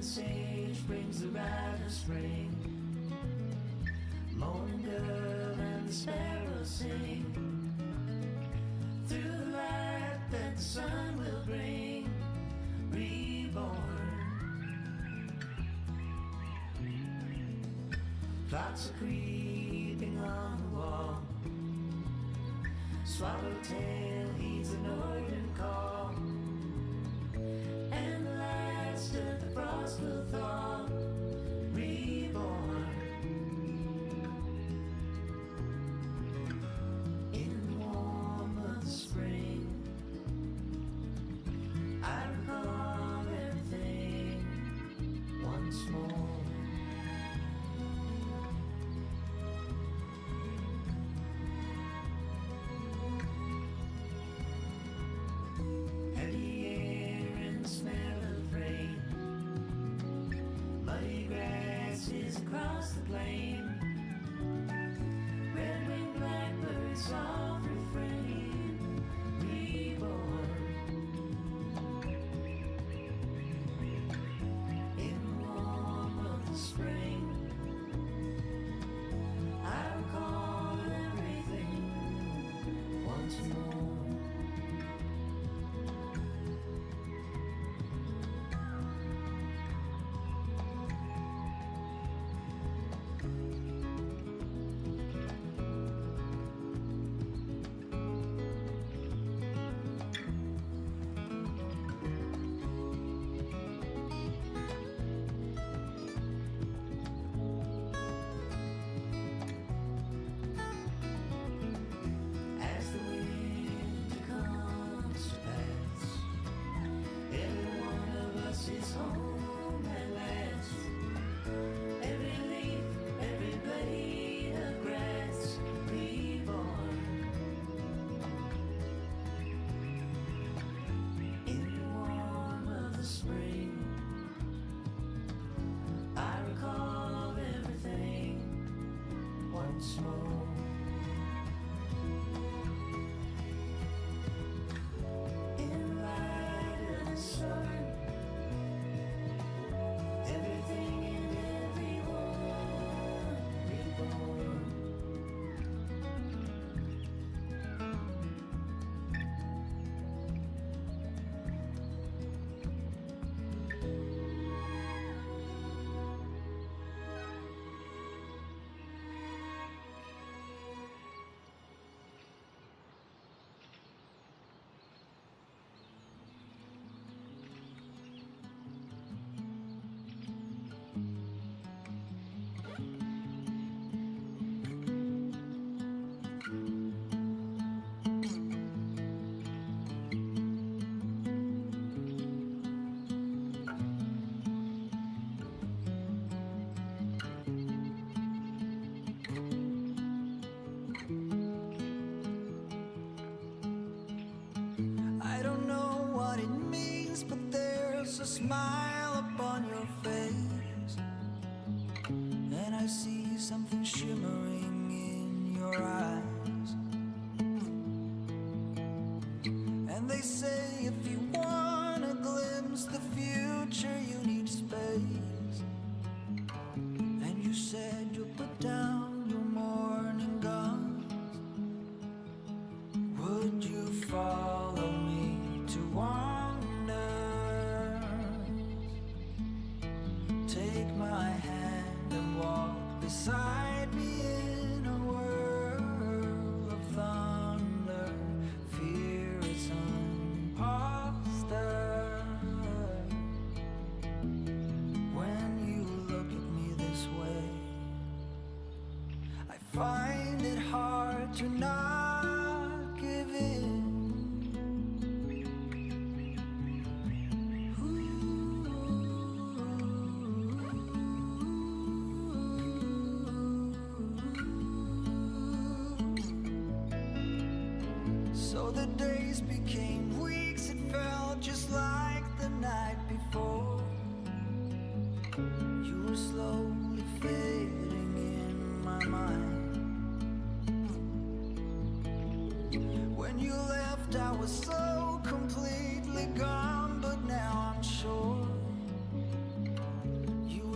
the sage brings the rite of spring. Morning dove and the sparrows sing through the light that the sun will bring. Reborn. Clocks are creeping on the wall. Swallowtail heeds the northern call, and the last of the frost will thaw. Reborn. In the warm of the spring, I recall everything once more. Across the plain, red-winged blackbird, soft refrain. Reborn. In the warm of the spring, I recall everything once more. It's home at last. Every leaf, every blade of grass. Reborn. In the warm of the spring, I recall everything once more. In the light of the sun, a smile upon your face, and I see something shimmering in your eyes. And they say if you wanna glimpse the future, you need space. And you said you'll put down your morning guns. Would you follow me to wander? Take my hand and walk beside me in a world of thunder. Fear is an imposter. When you look at me this way, I find it hard to not give in. So the days became weeks, it felt just like the night before. You were slowly fading in my mind. When you left, I was so completely gone, but now I'm sure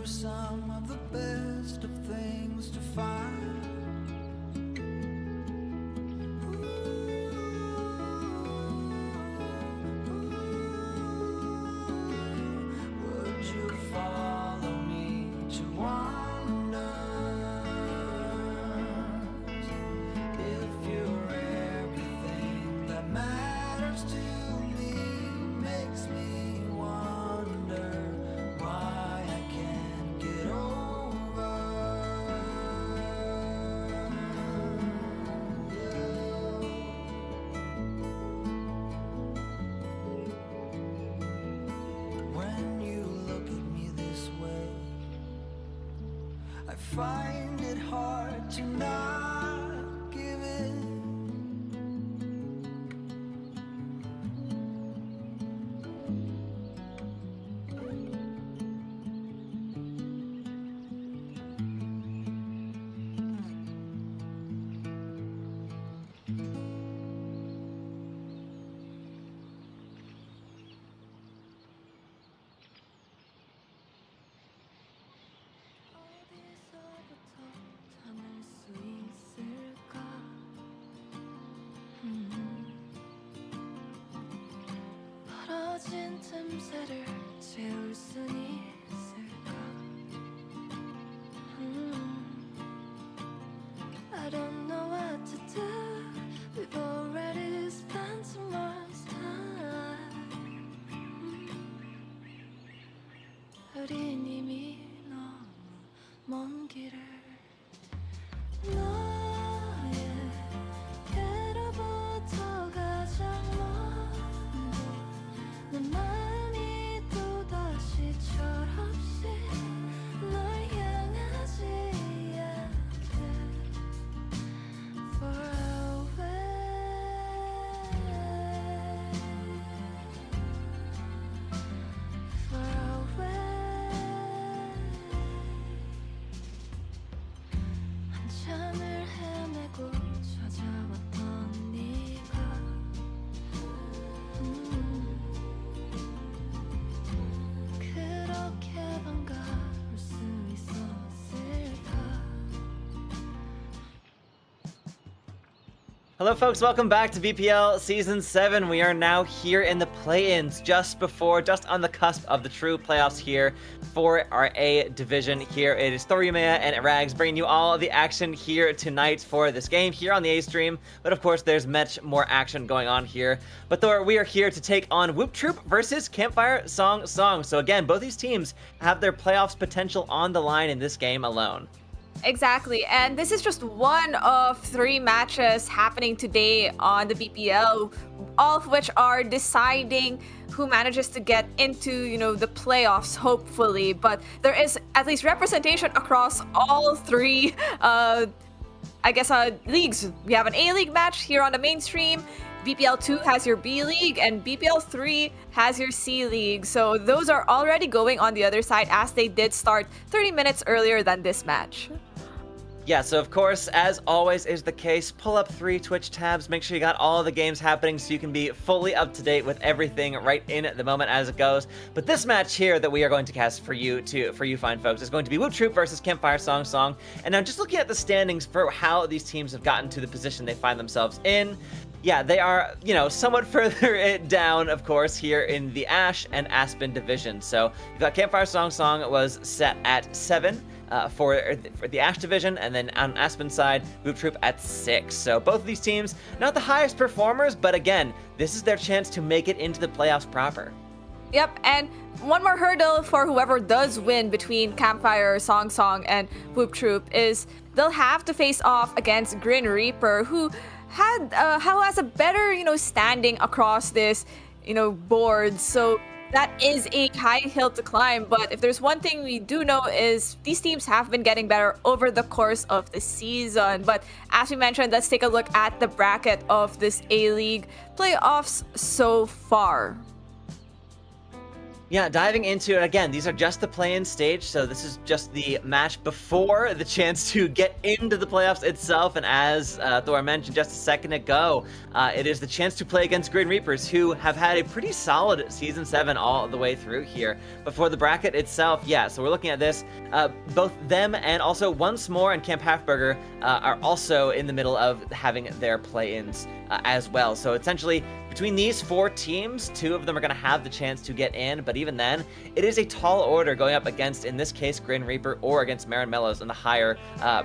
through some of the best of things to find. Would you follow me to wonders? If you're everything that matters to me, makes me wonder why I can't get over you. When you look at me this way, I find it hard to not give in. 어디서부터 참을 수 있을까? 벌어진 틈새를 채울 순 있을까? I don't know what to do. We've already spent so much time. 우린 이미 너무 먼 길을 너에게로부터 가장 먼저 내 마음이 또다시 철없이 널 향하지 않게 far away. 한참을 헤매고 찾아왔던 네가 그렇게 반가울 수 있었을까? Hello folks, welcome back to BPL Season 7. We are now here in the play-ins, just on the cusp of the true playoffs here for our A division here. It is Thorumea and Rags bringing you all of the action here tonight for this game here on the A stream. But of course, there's much more action going on here. But Thor, we are here to take on Woop Troop versus Campfire Song. So again, both these teams have their playoffs potential on the line in this game alone. Exactly, and this is just one of 3 matches happening today on the BPL, all of which are deciding who manages to get into, the playoffs, hopefully. But there is at least representation across all 3, leagues. We have an A-League match here on the mainstream. BPL 2 has your B League, and BPL 3 has your C League. So those are already going on the other side, as they did start 30 minutes earlier than this match. Yeah, so of course, as always is the case, pull up 3 Twitch tabs, make sure you got all the games happening so you can be fully up to date with everything right in the moment as it goes. But this match here that we are going to cast for you fine folks is going to be Woop Troop versus Campfire Song. And now just looking at the standings for how these teams have gotten to the position they find themselves in, yeah, they are, somewhat further down, of course, here in the Ash and Aspen division. So you've got Campfire Song was set at 7. For the Ash division, and then on Aspen side, Woop Troop at 6. So both of these teams, not the highest performers, but again, this is their chance to make it into the playoffs proper. Yep, and one more hurdle for whoever does win between Campfire Song and Woop Troop is they'll have to face off against Grin Reaper, who has a better, standing across this, board. So that is a high hill to climb, but if there's one thing we do know is these teams have been getting better over the course of the season. But as we mentioned, let's take a look at the bracket of this A-League playoffs so far. Yeah, diving into it again, these are just the play-in stage, so this is just the match before the chance to get into the playoffs itself. And as Thor mentioned just a second ago, it is the chance to play against Grim Reapers, who have had a pretty solid Season 7 all the way through here. But for the bracket itself, yeah, so we're looking at this. Both them and also Once More and Camp Halfburger are also in the middle of having their play-ins as well. So essentially, between these 4 teams, 2 of them are going to have the chance to get in, but even then, it is a tall order going up against, in this case, Grin Reaper or against Marin Mellows in the higher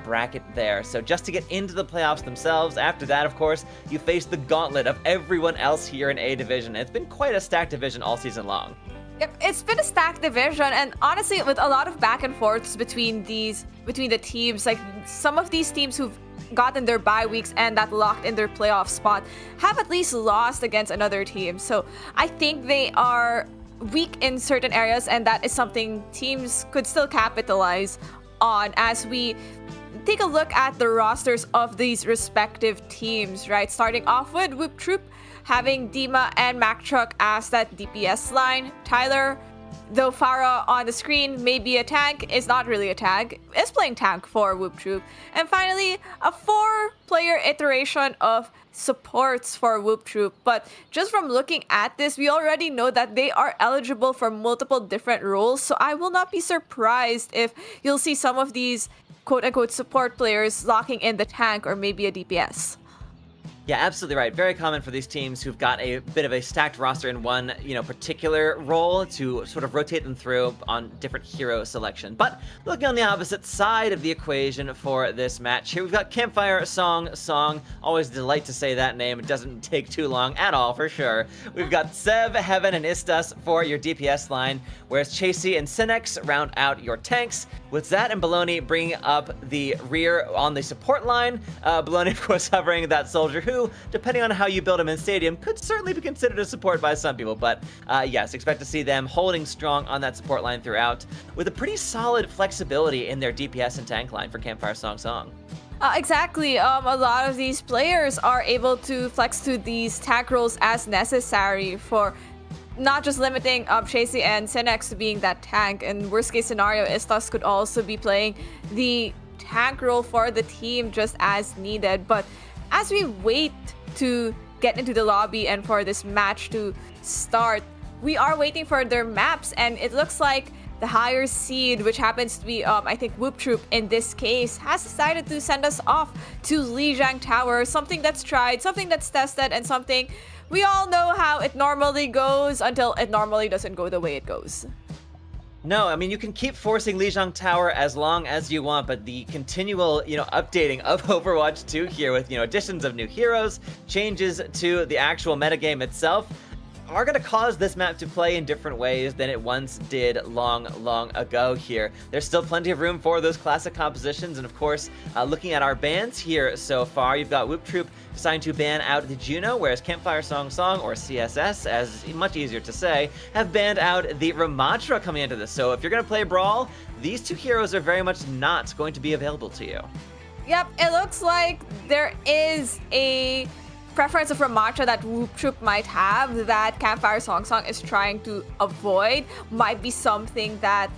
bracket there. So just to get into the playoffs themselves, after that, of course, you face the gauntlet of everyone else here in A Division. It's been quite a stacked division all season long. Yep, it's been a stacked division, and honestly, with a lot of back and forths between the teams, like some of these teams who've gotten their bye weeks and that locked in their playoff spot have at least lost against another team. So I think they are weak in certain areas, and that is something teams could still capitalize on as we take a look at the rosters of these respective teams, right? Starting off with Woop Troop, having Dima and Mac Truck as that DPS line. Tyler, though Farah on the screen may be a tank, is not really a tank, is playing tank for Woop Troop. And finally, a 4-player iteration of supports for Woop Troop. But just from looking at this, we already know that they are eligible for multiple different roles, so I will not be surprised if you'll see some of these quote-unquote support players locking in the tank or maybe a DPS. Yeah, absolutely right. Very common for these teams who've got a bit of a stacked roster in one, particular role to sort of rotate them through on different hero selection. But looking on the opposite side of the equation for this match, here we've got Campfire, Song. Always a delight to say that name. It doesn't take too long at all, for sure. We've got Sev, Heaven, and Istas for your DPS line, whereas Chasey and Sinex round out your tanks, with Zat and Baloney bringing up the rear on the support line. Baloney, of course, hovering that soldier who, depending on how you build him in Stadium, could certainly be considered a support by some people. But yes, expect to see them holding strong on that support line throughout, with a pretty solid flexibility in their DPS and tank line for Campfire Song. Exactly. A lot of these players are able to flex to these tank roles as necessary for not just limiting Chasey and Sinex to being that tank. In worst case scenario, Istas could also be playing the tank role for the team just as needed. But as we wait to get into the lobby and for this match to start, we are waiting for their maps, and it looks like the higher seed, which happens to be, I think, Woop Troop in this case, has decided to send us off to Lijiang Tower, something that's tried, something that's tested, and something we all know how it normally goes until it normally doesn't go the way it goes. No, I mean, you can keep forcing Lijiang Tower as long as you want, but the continual, updating of Overwatch 2 here with, additions of new heroes, changes to the actual metagame itself, are going to cause this map to play in different ways than it once did long ago here. There's still plenty of room for those classic compositions, and of course, looking at our bans here so far, you've got Woop Troop deciding to ban out the Juno, whereas Campfire Song, or CSS, as much easier to say, have banned out the Ramatra coming into this. So if you're going to play Brawl, these 2 heroes are very much not going to be available to you. Yep, it looks like there is a preference of Ramatra that Woop Troop might have that Campfire Song is trying to avoid. Might be something that,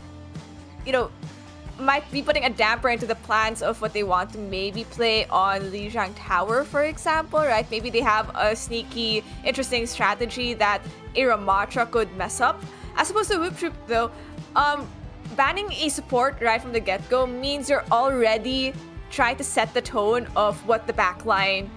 might be putting a damper into the plans of what they want to maybe play on Lijiang Tower, for example, right? Maybe they have a sneaky, interesting strategy that a Ramatra could mess up. As opposed to Woop Troop, though, banning a support right from the get-go means you're already trying to set the tone of what the backline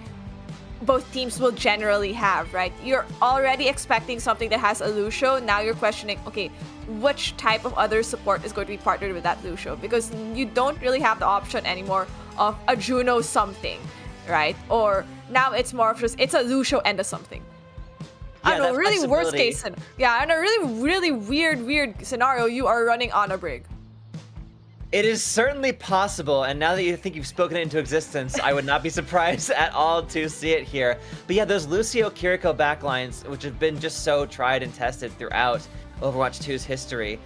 both teams will generally have, right? You're already expecting something that has a Lucio. Now you're questioning, okay, which type of other support is going to be partnered with that Lucio? Because you don't really have the option anymore of a Juno something, right? Or now it's more of just, it's a Lucio and a something. Yeah, I don't know, really worst case scenario. Yeah, in a really weird scenario, you are running on a Brig. It is certainly possible, and now that you think you've spoken it into existence, I would not be surprised at all to see it here. But yeah, those Lucio Kiriko backlines, which have been just so tried and tested throughout Overwatch 2's history,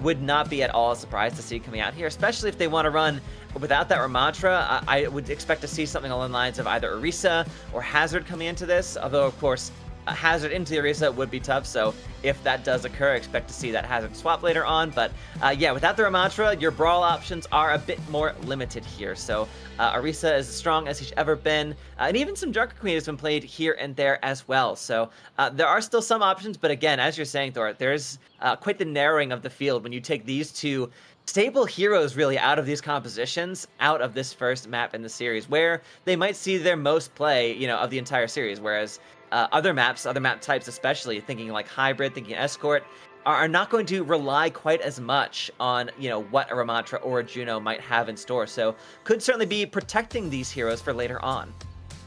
would not be at all surprised to see coming out here, especially if they want to run without that Ramatra. I would expect to see something along the lines of either Orisa or Hazard coming into this, although of course Hazard into the Orisa would be tough, so if that does occur, expect to see that Hazard swap later on. But yeah, without the Ramattra, your Brawl options are a bit more limited here. So Orisa is as strong as he's ever been, and even some Junker Queen has been played here and there as well. So there are still some options, but again, as you're saying, Thor, there's quite the narrowing of the field when you take these two stable heroes really out of these compositions, out of this first map in the series, where they might see their most play, you know, of the entire series, whereas other map types especially, thinking like Hybrid, thinking Escort, are not going to rely quite as much on, you know, what a Ramattra or a Juno might have in store. So could certainly be protecting these heroes for later on.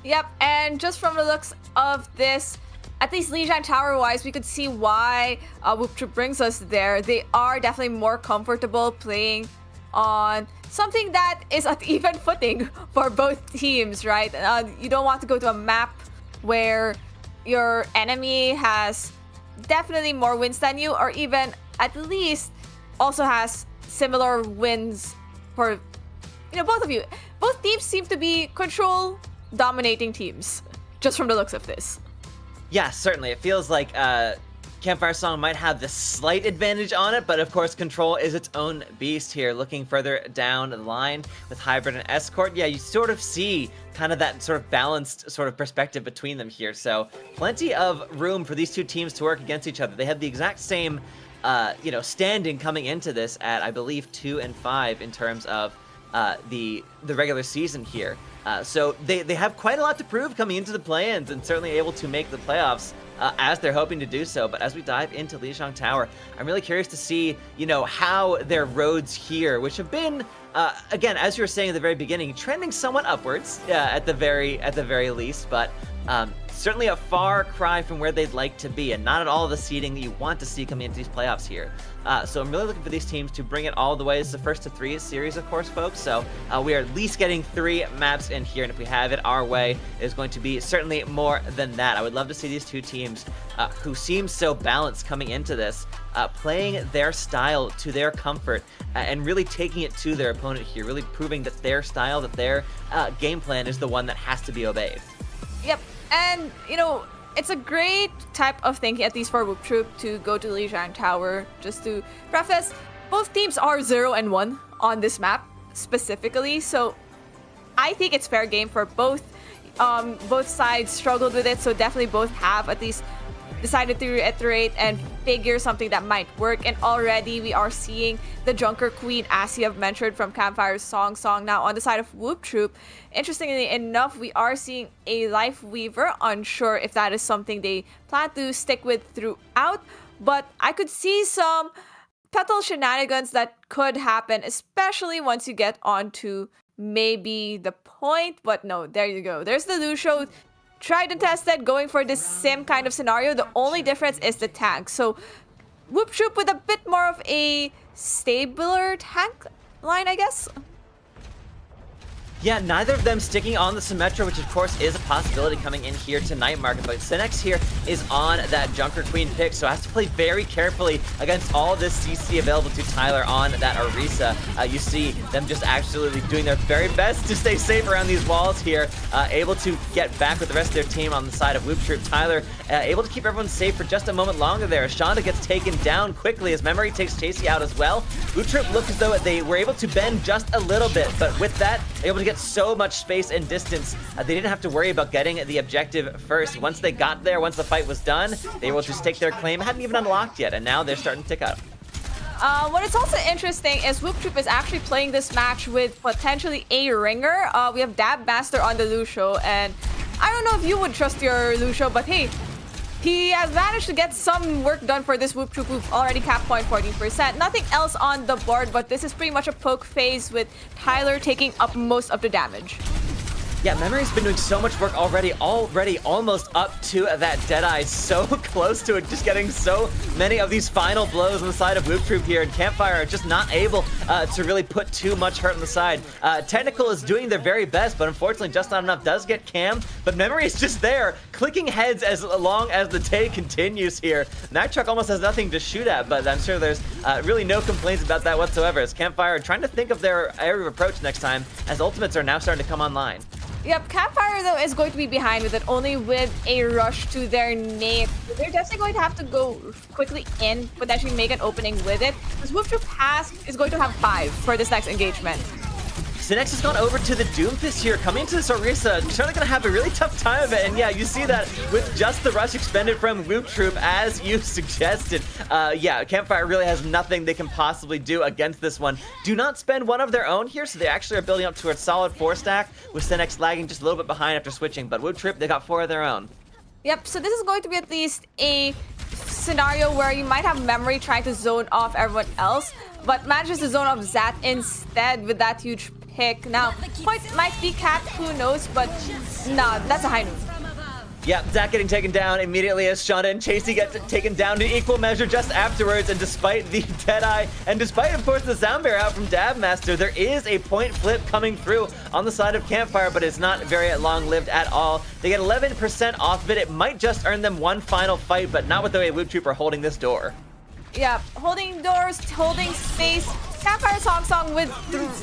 Yep, and just from the looks of this, at least Lijiang Tower-wise, we could see why Woop Troop brings us there. They are definitely more comfortable playing on something that is at even footing for both teams, right? You don't want to go to a map where your enemy has definitely more wins than you, or even at least also has similar wins for, you know, both of you. Both teams seem to be control-dominating teams, just from the looks of this. Yeah, certainly. It feels like Campfire Song might have the slight advantage on it, but of course Control is its own beast here. Looking further down the line with Hybrid and Escort, yeah, you sort of see kind of that sort of balanced sort of perspective between them here. So plenty of room for these two teams to work against each other. They have the exact same, you know, standing coming into this at, I believe, 2 and 5 in terms of the regular season here. So they have quite a lot to prove coming into the play-ins, and certainly able to make the playoffs as they're hoping to do so. But as we dive into Lijiang Tower, I'm really curious to see, you know, how their roads here, which have been, again, as you were saying at the very beginning, trending somewhat upwards at the very least, but certainly a far cry from where they'd like to be, and not at all the seeding that you want to see coming into these playoffs here. So I'm really looking for these teams to bring it all the way. It's the first to 3 series, of course, folks. So we are at least getting 3 maps in here, and if we have it our way, it is going to be certainly more than that. I would love to see these two teams who seem so balanced coming into this, playing their style to their comfort, and really taking it to their opponent here, really proving that their style, that their game plan is the one that has to be obeyed. Yep, and, you know, it's a great type of thinking, at least for Woop Troop, to go to Lijiang Tower. Just to preface, both teams are 0 and 1 on this map specifically, so I think it's fair game for both. Both sides struggled with it, so definitely both have at least decided to reiterate and figure something that might work. And already we are seeing the Junker Queen, as you have mentioned, from Campfire's Song. Now on the side of Woop Troop, interestingly enough, we are seeing a Life Weaver. Unsure if that is something they plan to stick with throughout, but I could see some Petal shenanigans that could happen, especially once you get onto maybe the point. But no, there you go. There's the Lucio. Tried and tested, going for this same kind of scenario. The only difference is the tank. So Woop Troop with a bit more of a stabler tank line, I guess. Yeah, neither of them sticking on the Symmetra, which of course is a possibility coming in here tonight, Market. But Cinex here is on that Junker Queen pick, so has to play very carefully against all this CC available to Tyler on that Orisa. You see them just absolutely doing their very best to stay safe around these walls here, able to get back with the rest of their team on the side of Woop Troop. Tyler able to keep everyone safe for just a moment longer there. Shonda gets taken down quickly as Memory takes Chasey out as well. Woop Troop looked as though they were able to bend just a little bit, but with that, able to get so much space and distance, they didn't have to worry about getting the objective first. Once they got there, once the fight was done, they were able to just take their claim. Hadn't even unlocked yet, and now they're starting to tick up. What is also interesting is Woop Troop is actually playing this match with potentially a ringer. We have Dab Master on the Lucio, and I don't know if you would trust your Lucio, but hey, he has managed to get some work done for this Woop Troop, who've already capped point 14%. Nothing else on the board, but this is pretty much a poke phase with Tyler taking up most of the damage. Yeah, Memory's been doing so much work already almost up to that Deadeye, so close to it, just getting so many of these final blows on the side of Woop Troop here, and Campfire are just not able to really put too much hurt on the side. Technical is doing their very best, but unfortunately just not enough. Does get Cam, but Memory is just there, clicking heads as long as the day continues here. Nitruck almost has nothing to shoot at, but I'm sure there's really no complaints about that whatsoever, as Campfire are trying to think of their area of approach next time, as ultimates are now starting to come online. Yep, Campfire though is going to be behind with it, only with a rush to their nade. They're definitely going to have to go quickly in, potentially make an opening with it. Because Woop Troop is going to have 5 for this next engagement. Synex has gone over to the Doomfist here, coming into this Orisa, certainly going to have a really tough time of it, and yeah, you see that with just the rush expended from Woop Troop, as you suggested. Yeah, Campfire really has nothing they can possibly do against this one. Do not spend one of their own here, so they actually are building up to a solid 4-stack, with Synex lagging just a little bit behind after switching, but Woop Troop, they got 4 of their own. Yep, so this is going to be at least a scenario where you might have Memory trying to zone off everyone else, but manages to zone off Zat instead with that huge pick. Now, point might be Cat, who knows, but nah, that's a high noon. Yeah, Zach getting taken down immediately as Shonda and Chasey get taken down to equal measure just afterwards, and despite the Deadeye, and despite, of course, the Sound Bear out from Dabmaster, there is a point flip coming through on the side of Campfire, but it's not very long-lived at all. They get 11% off of it. It might just earn them one final fight, but not with the way Woop Troop are holding this door. Yeah, holding doors, holding space. Campfire Song with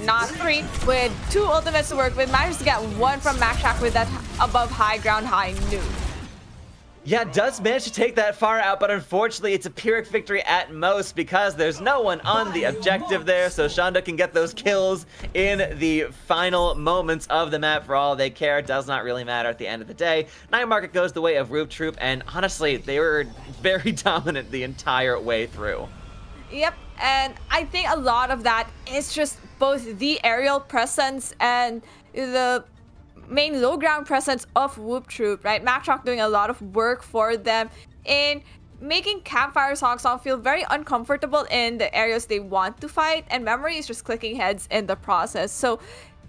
not 3, with 2 ultimates to work with, manages to get 1 from Maxshack with that above high ground high noon. Yeah, does manage to take that far out, but unfortunately it's a Pyrrhic victory at most because there's no one on the objective there, so Shonda can get those kills in the final moments of the map for all they care. It does not really matter at the end of the day. Night Market goes the way of Woop Troop, and honestly, they were very dominant the entire way through. Yep, and I think a lot of that is just both the aerial presence and the main low ground presence of Woop Troop, right? Maxshack doing a lot of work for them in making Campfire Song feel very uncomfortable in the areas they want to fight, and Memory is just clicking heads in the process. So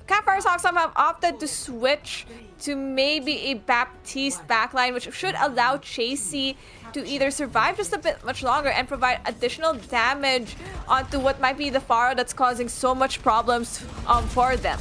Campfire Song have opted to switch to maybe a Baptiste backline, which should allow Chasey to either survive just a bit much longer and provide additional damage onto what might be the Pharah that's causing so much problems for them.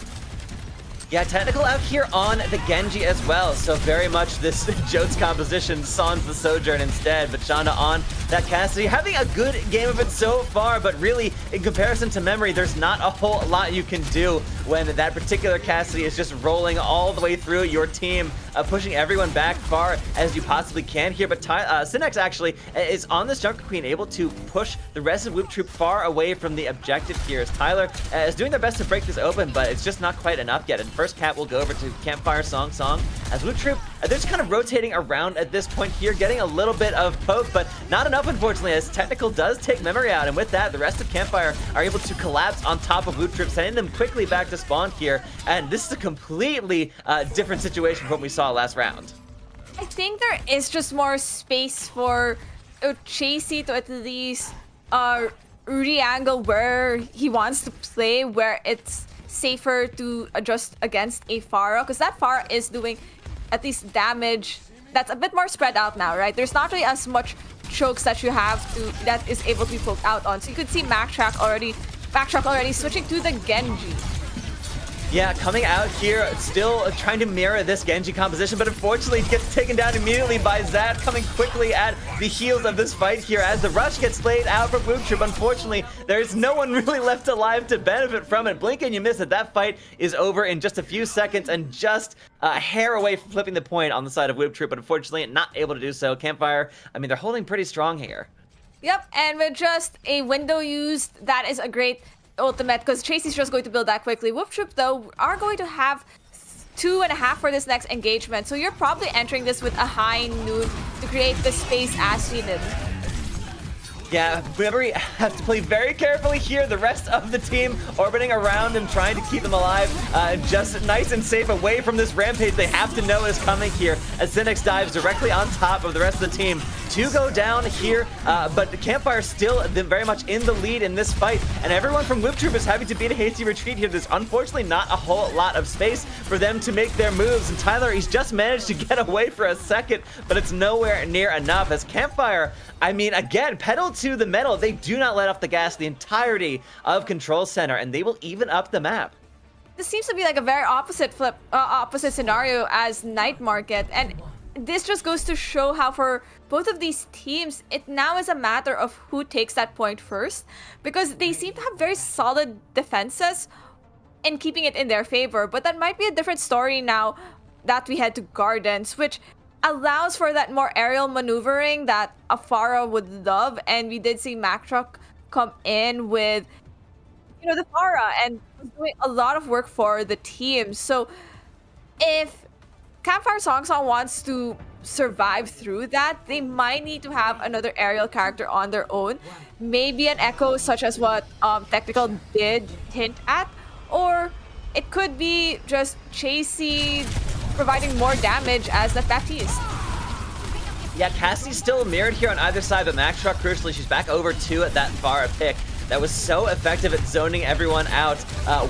Yeah, technical out here on the Genji as well, so very much this Jote's composition, Sans the Sojourn instead, but Shonda on that Cassidy, having a good game of it so far, but really, in comparison to Memory, there's not a whole lot you can do when that particular Cassidy is just rolling all the way through your team, pushing everyone back far as you possibly can here, but Synex actually is on this Junker Queen, able to push the rest of Woop Troop far away from the objective here, as Tyler is doing their best to break this open, but it's just not quite enough yet, and first cap will go over to Campfire Song, as Woop Troop, they're just kind of rotating around at this point here, getting a little bit of poke, but not enough, unfortunately, as Technical does take Memory out, and with that, the rest of Campfire are able to collapse on top of Woop Troop, sending them quickly back to spawn here, and this is a completely different situation from what we saw last round. I think there is just more space for Chasey to at least re-angle where he wants to play, where it's safer to adjust against a Pharah, because that Pharah is doing at least damage that's a bit more spread out now, right? There's not really as much chokes that you have to that is able to be poked out on. So you could see Maxshack already switching to the Genji. Yeah, coming out here, still trying to mirror this Genji composition, but unfortunately gets taken down immediately by Zat, coming quickly at the heels of this fight here as the rush gets laid out for Woop Troop. Unfortunately, there's no one really left alive to benefit from it. Blink and you miss it. That fight is over in just a few seconds and just a hair away from flipping the point on the side of Woop Troop, but unfortunately not able to do so. Campfire, I mean, they're holding pretty strong here. Yep, and with just a window used, that is a great ultimate, because Chasey's just going to build that quickly. Woop Troop, though, are going to have 2.5 for this next engagement, so you're probably entering this with a high noon to create the space as needed. Yeah, Memory has to play very carefully here. The rest of the team orbiting around and trying to keep them alive. Just nice and safe away from this rampage they have to know is coming here as Synex dives directly on top of the rest of the team to go down here. But the Campfire still very much in the lead in this fight. And everyone from Woop Troop is having to beat a hasty retreat here. There's unfortunately not a whole lot of space for them to make their moves. And Tyler, he's just managed to get away for a second, but it's nowhere near enough as Campfire, I mean, again, pedal to the metal. They do not let off the gas the entirety of Control Center, and they will even up the map. This seems to be like a very opposite scenario as Night Market, and this just goes to show how for both of these teams, it now is a matter of who takes that point first, because they seem to have very solid defenses, in keeping it in their favor. But that might be a different story now that we head to Gardens, which allows for that more aerial maneuvering that Afara would love. And we did see Mack Truck come in with, the Farah and was doing a lot of work for the team. So if Campfire Song wants to survive through that, they might need to have another aerial character on their own. Maybe an Echo such as what Technical did hint at, or it could be just Chasey providing more damage as the Baptiste. Yeah, Cassie's still mirrored here on either side, but Mack Truck, crucially, she's back over 2 at that Farah pick. That was so effective at zoning everyone out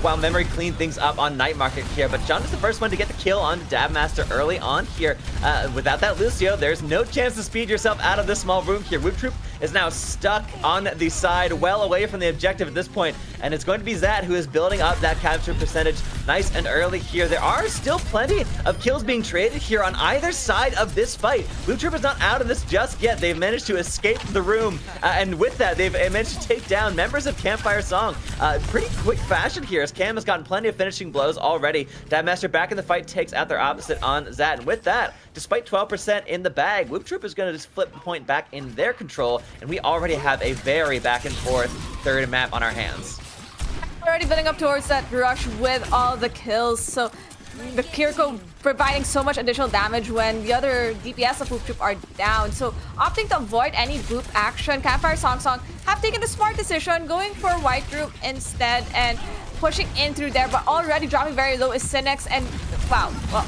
while Memory cleaned things up on Night Market here. But John is the first one to get the kill on Dabmaster early on here. Without that Lucio, there's no chance to speed yourself out of this small room here. Woop Troop is now stuck on the side, well away from the objective at this point, and it's going to be Zat who is building up that capture percentage nice and early here. There are still plenty of kills being traded here on either side of this fight. Woop Troop is not out of this just yet. They've managed to escape the room, and with that, they've managed to take down members of Campfire Song. Pretty quick fashion here, as Cam has gotten plenty of finishing blows already. Dabmaster back in the fight takes out their opposite on Zat, and with that, despite 12% in the bag, Woop Troop is going to just flip the point back in their control, and we already have a very back and forth third map on our hands. Already building up towards that rush with all the kills, so the Kiriko providing so much additional damage when the other DPS of Woop Troop are down. So opting to avoid any Woop action, Campfire Song have taken the smart decision, going for White Group instead and pushing in through there, but already dropping very low is Synex, and wow, well,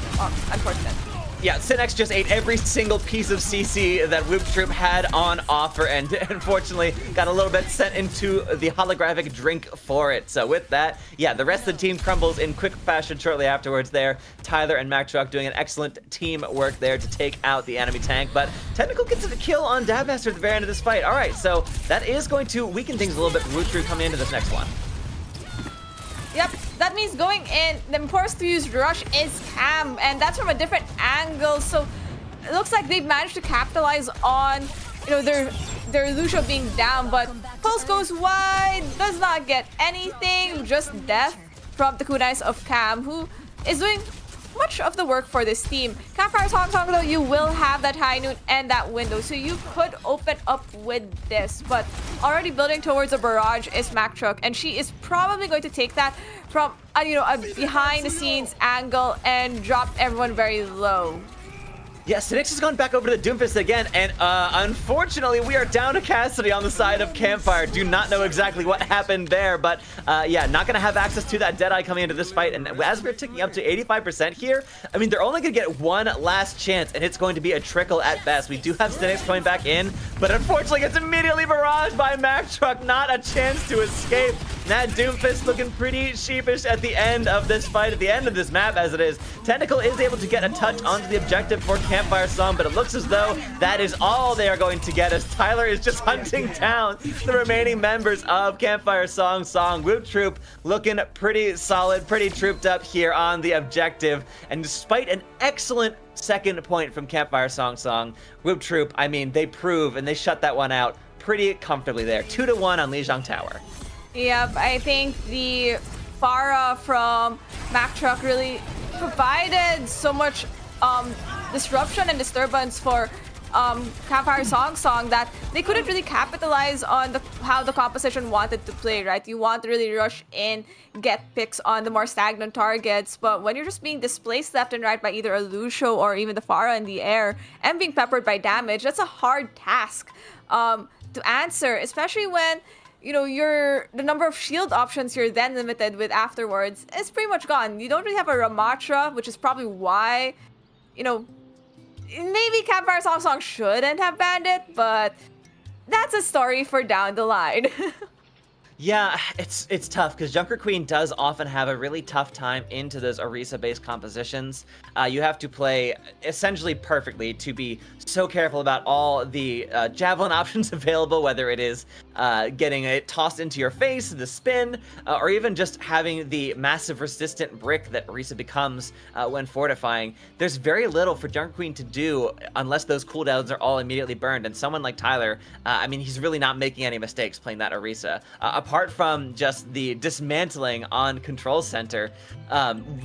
unfortunate. Yeah, Synex just ate every single piece of CC that Woop Troop had on offer, and unfortunately got a little bit sent into the holographic drink for it. So with that, yeah, the rest of the team crumbles in quick fashion shortly afterwards there. Tyler and Mack Truck doing an excellent teamwork there to take out the enemy tank, but Technical gets a kill on Dabmaster at the very end of this fight. All right, so that is going to weaken things a little bit for Woop Troop coming into this next one. Yep, that means going in, the forced to use Rush is Cam, and that's from a different angle, so it looks like they've managed to capitalize on, their Lucio being down, but Pulse goes wide, does not get anything, just death from the kunais of Cam, who is doing much of the work for this team. Campfire Song though, you will have that high noon and that window, so you could open up with this, but already building towards a barrage is Mack Truck, and she is probably going to take that from a behind the scenes angle and drop everyone very low. Yeah, Synex has gone back over to the Doomfist again, and unfortunately, we are down to Cassidy on the side of Campfire. Do not know exactly what happened there, but yeah, not going to have access to that Deadeye coming into this fight, and as we're ticking up to 85% here, I mean, they're only going to get one last chance, and it's going to be a trickle at best. We do have Synex coming back in, but unfortunately, gets immediately barraged by Mack Truck. Not a chance to escape. That Doomfist looking pretty sheepish at the end of this fight, at the end of this map as it is. Technical is able to get a touch onto the objective for Campfire Song, but it looks as though that is all they are going to get, as Tyler is just hunting down the remaining members of Campfire Song. Woop Troop looking pretty solid, pretty trooped up here on the objective, and despite an excellent second point from Campfire Song, Woop Troop, I mean, they prove and they shut that one out pretty comfortably there. 2-1 on Lijiang Tower. Yep, I think the Farah from Mack Truck really provided so much disruption and disturbance for Campfire Song that they couldn't really capitalize on how the composition wanted to play, right? You want to really rush in, get picks on the more stagnant targets, but when you're just being displaced left and right by either a Lucio or even the Farah in the air and being peppered by damage, that's a hard task to answer, especially when the number of shield options you're then limited with afterwards is pretty much gone. You don't really have a Ramatra, which is probably why, maybe Campfire Song shouldn't have banned it, but that's a story for down the line. Yeah, it's tough because Junker Queen does often have a really tough time into those Orisa-based compositions. You have to play essentially perfectly to be so careful about all the javelin options available, whether it is getting it tossed into your face, the spin, or even just having the massive resistant brick that Orisa becomes when fortifying. There's very little for Junker Queen to do unless those cooldowns are all immediately burned, and someone like Tyler, I mean, he's really not making any mistakes playing that Orisa. apart from just the dismantling on Control Center,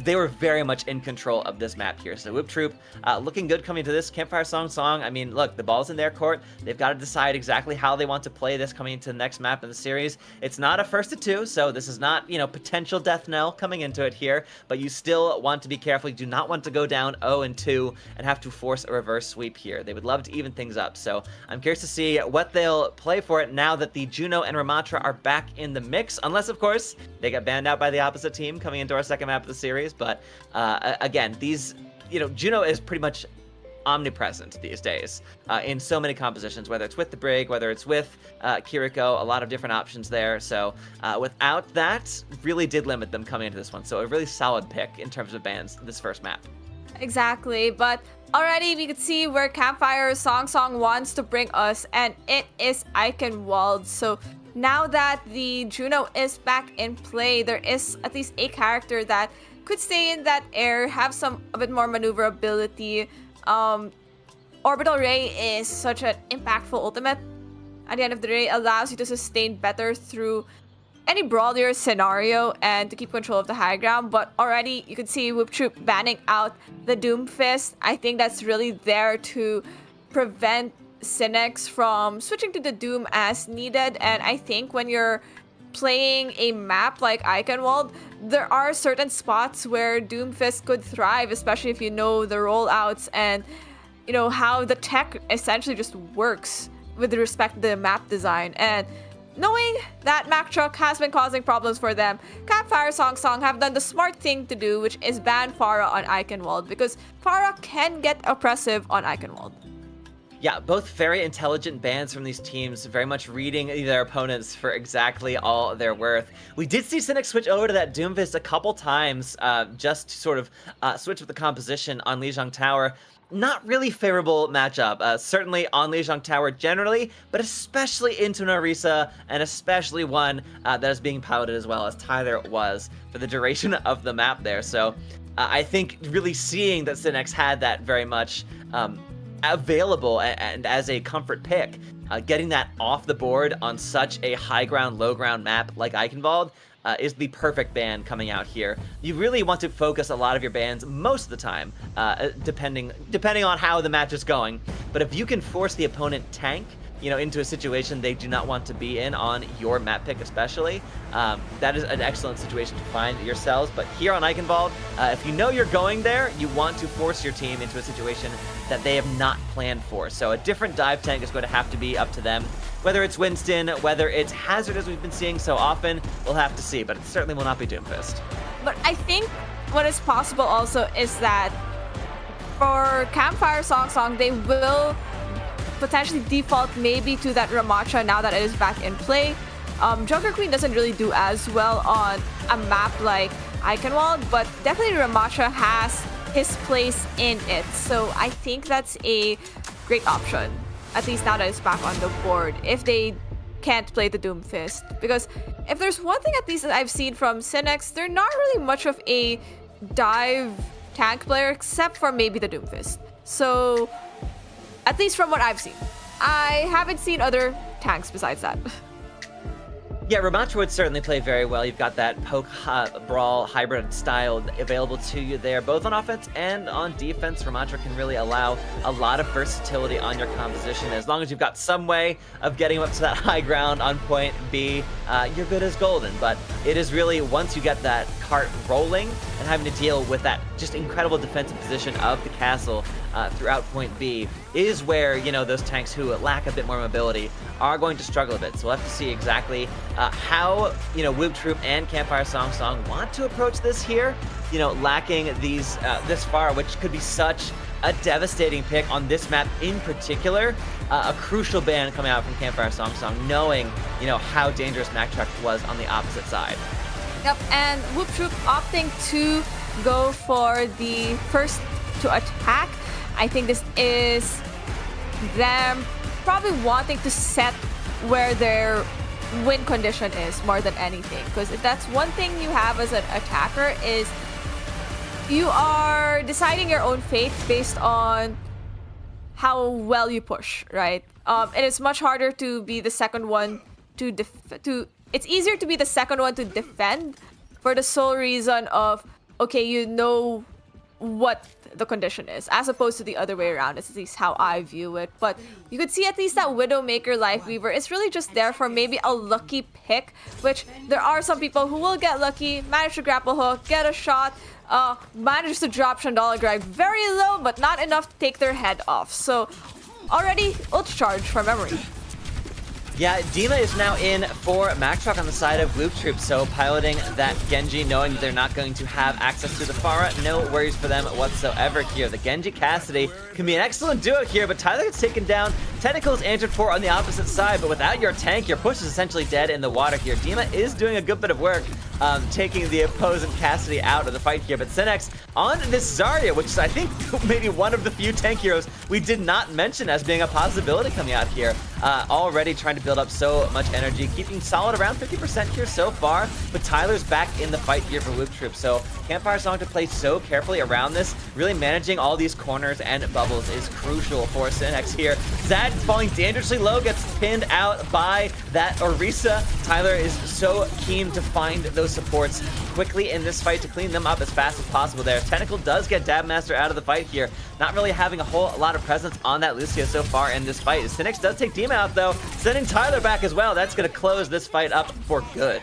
they were very much in control of this map here. So Woop Troop looking good coming to this. Campfire Song. I mean, look, the ball's in their court. They've got to decide exactly how they want to play this coming into the next map in the series. It's not a first to two, so this is not, potential death knell coming into it here, but you still want to be careful. You do not want to go down 0-2 and have to force a reverse sweep here. They would love to even things up, so I'm curious to see what they'll play for it now that the Juno and Ramatra are back in the mix, unless, of course, they get banned out by the opposite team coming into our second map of the series. But again, these, Juno is pretty much omnipresent these days in so many compositions, whether it's with the Brig, whether it's with Kiriko, a lot of different options there. So without that, really did limit them coming into this one. So a really solid pick in terms of bans this first map. Exactly, but already we could see where Campfire Song wants to bring us, and it is Eichenwald. So now that the Juno is back in play, there is at least a character that could stay in that air, have a bit more maneuverability. Orbital Ray is such an impactful ultimate. At the end of the day, allows you to sustain better through any brawler scenario and to keep control of the high ground. But already you can see Woop Troop banning out the Doom Fist. I think that's really there to prevent Cynics from switching to the Doom as needed. And I think when you're playing a map like Eichenwald, there are certain spots where Doomfist could thrive, especially if you know the rollouts and how the tech essentially just works with respect to the map design. And knowing that Mack Truck has been causing problems for them, Campfire Song have done the smart thing to do, which is ban Pharah on Eichenwald, because Pharah can get oppressive on Eichenwald. Yeah, both very intelligent bans from these teams, very much reading their opponents for exactly all they're worth. We did see Cynic switch over to that Doomfist a couple times, just to sort of switch with the composition on Lijiang Tower. Not really favorable matchup, certainly on Lijiang Tower generally, but especially into Narisa, and especially one that is being piloted as well as Tyler was for the duration of the map there. So I think really seeing that Cynics had that very much available and as a comfort pick, getting that off the board on such a high ground, low ground map like Eichenwald is the perfect ban coming out here. You really want to focus a lot of your bans most of the time, depending on how the match is going. But if you can force the opponent tank, into a situation they do not want to be in on your map pick especially, that is an excellent situation to find yourselves. But here on Eichenwald, if you know you're going there, you want to force your team into a situation that they have not planned for. So a different dive tank is going to have to be up to them. Whether it's Winston, whether it's Hazard, as we've been seeing so often, we'll have to see, but it certainly will not be Doomfist. But I think what is possible also is that for Campfire Song, they will potentially default maybe to that Ramatra now that it is back in play. Joker Queen doesn't really do as well on a map like Eichenwald, but definitely Ramatra has his place in it. So I think that's a great option, at least now that it's back on the board, if they can't play the Doomfist. Because if there's one thing at least that I've seen from Cynics, they're not really much of a dive tank player except for maybe the Doomfist. So at least from what I've seen, I haven't seen other tanks besides that. Yeah, Ramatra would certainly play very well. You've got that poke brawl hybrid style available to you there, both on offense and on defense. Ramatra can really allow a lot of versatility on your composition. As long as you've got some way of getting up to that high ground on point B, you're good as golden. But it is really, once you get that cart rolling and having to deal with that just incredible defensive position of the castle throughout point B, is where, those tanks who lack a bit more mobility are going to struggle a bit. So we'll have to see exactly how, Woop Troop and Campfire Song want to approach this here, lacking these this far, which could be such a devastating pick on this map in particular. A crucial ban coming out from Campfire Song, knowing, how dangerous Mack Truck was on the opposite side. Yep, and Woop Troop opting to go for the first to attack. I think this is them probably wanting to set where their win condition is more than anything. Because if that's one thing you have as an attacker, is you are deciding your own fate based on how well you push, right? It is much harder to be the second one to it's easier to be the second one to defend for the sole reason of, okay, you know what the condition is, as opposed to the other way around. It's at least how I view it. But you could see at least that Widowmaker Lifeweaver is really just there for maybe a lucky pick, which there are some people who will get lucky, manage to grapple hook, get a shot, manages to drop Chandala Greg very low, but not enough to take their head off. So already ult charge for memory. Yeah, Dima is now in for Mactrock on the side of Woop Troop, so piloting that Genji, knowing that they're not going to have access to the Pharah, no worries for them whatsoever here. The Genji Cassidy can be an excellent duo here, but Tyler gets taken down. Tentacles answered for on the opposite side, but without your tank, your push is essentially dead in the water here. Dima is doing a good bit of work, taking the opposing Cassidy out of the fight here, but Synex on this Zarya, which is I think maybe one of the few tank heroes we did not mention as being a possibility coming out here. Already trying to build up so much energy, keeping solid around 50% here so far, but Tyler's back in the fight here for Woop Troop, so Campfire Song to play so carefully around this, really managing all these corners and bubbles is crucial for Synex here. Zad falling dangerously low, gets pinned out by that Orisa. Tyler is so keen to find those supports quickly in this fight to clean them up as fast as possible there. Tentacle does get Dabmaster out of the fight here, not really having a whole lot of presence on that Lucio so far in this fight. Synex does take Dima out though, sending Tyler back as well. That's going to close this fight up for good.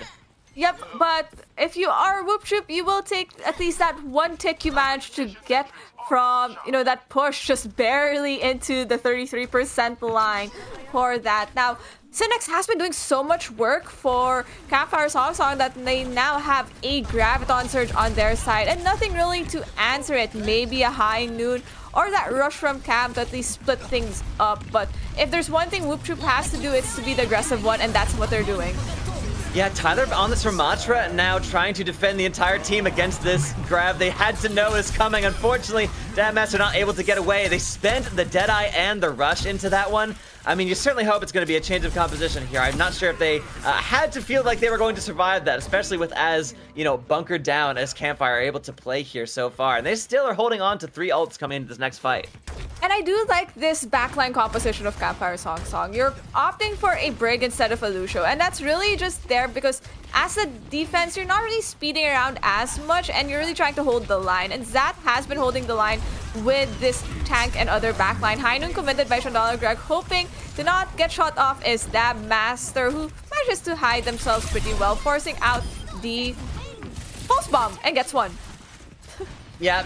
Yep, but if you are Woop Troop, you will take at least that one tick you managed to get from, you know, that push just barely into the 33% line for that. Now, Synex has been doing so much work for Campfire Song that they now have a Graviton Surge on their side and nothing really to answer it. Maybe a High Noon or that rush from Camp to at least split things up. But if there's one thing Woop Troop has to do, it's to be the aggressive one, and that's what they're doing. Yeah, Tyler on this Ramatra now trying to defend the entire team against this grab they had to know is coming. Unfortunately, Dabmaster not able to get away. They spent the Deadeye and the rush into that one. I mean, you certainly hope it's going to be a change of composition here. I'm not sure if they had to feel like they were going to survive that, especially with as, you know, bunkered down as Campfire are able to play here so far. And they still are holding on to 3 ults coming into this next fight. And I do like this backline composition of Campfire Song. You're opting for a Brig instead of a Lucio, and that's really just there because as a defense, you're not really speeding around as much, and you're really trying to hold the line. And Zat has been holding the line with this tank and other backline. High Noon committed by Chandala Greg, hoping to not get shot off is Dabmaster, who manages to hide themselves pretty well, forcing out the pulse bomb and gets one. Yeah,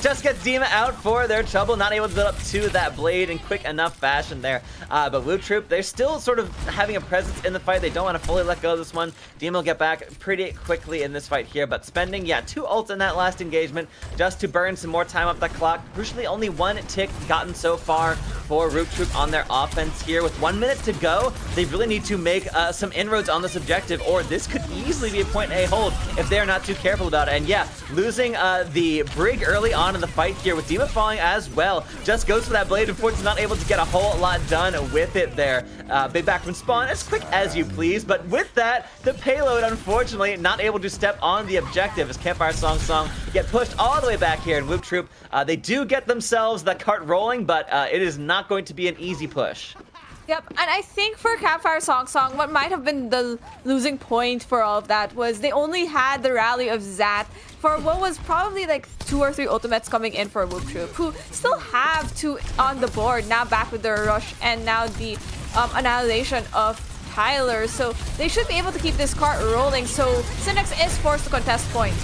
just gets Dima out for their trouble, not able to build up to that blade in quick enough fashion there. But Woop Troop, they're still sort of having a presence in the fight. They don't want to fully let go of this one. Dima will get back pretty quickly in this fight here, but spending, 2 ults in that last engagement just to burn some more time up the clock. Crucially, only 1 tick gotten so far for Woop Troop on their offense here. With 1 minute to go, they really need to make some inroads on this objective, or this could easily be a point A hold if they're not too careful about it. And yeah, losing the Brig early on in the fight here with Dima falling as well. Just goes for that blade, unfortunately not able to get a whole lot done with it there. Big back from spawn as quick as you please, but with that, the payload unfortunately not able to step on the objective as Campfire Song get pushed all the way back here in Woop Troop. They do get themselves the cart rolling, but it is not going to be an easy push. Yep, and I think for Campfire Song, what might have been the losing point for all of that was they only had the rally of Zat for what was probably like 2 or 3 ultimates coming in for Woop Troop, who still have 2 on the board, now back with their rush and now the annihilation of Tyler. So they should be able to keep this cart rolling, so Synex is forced to contest point.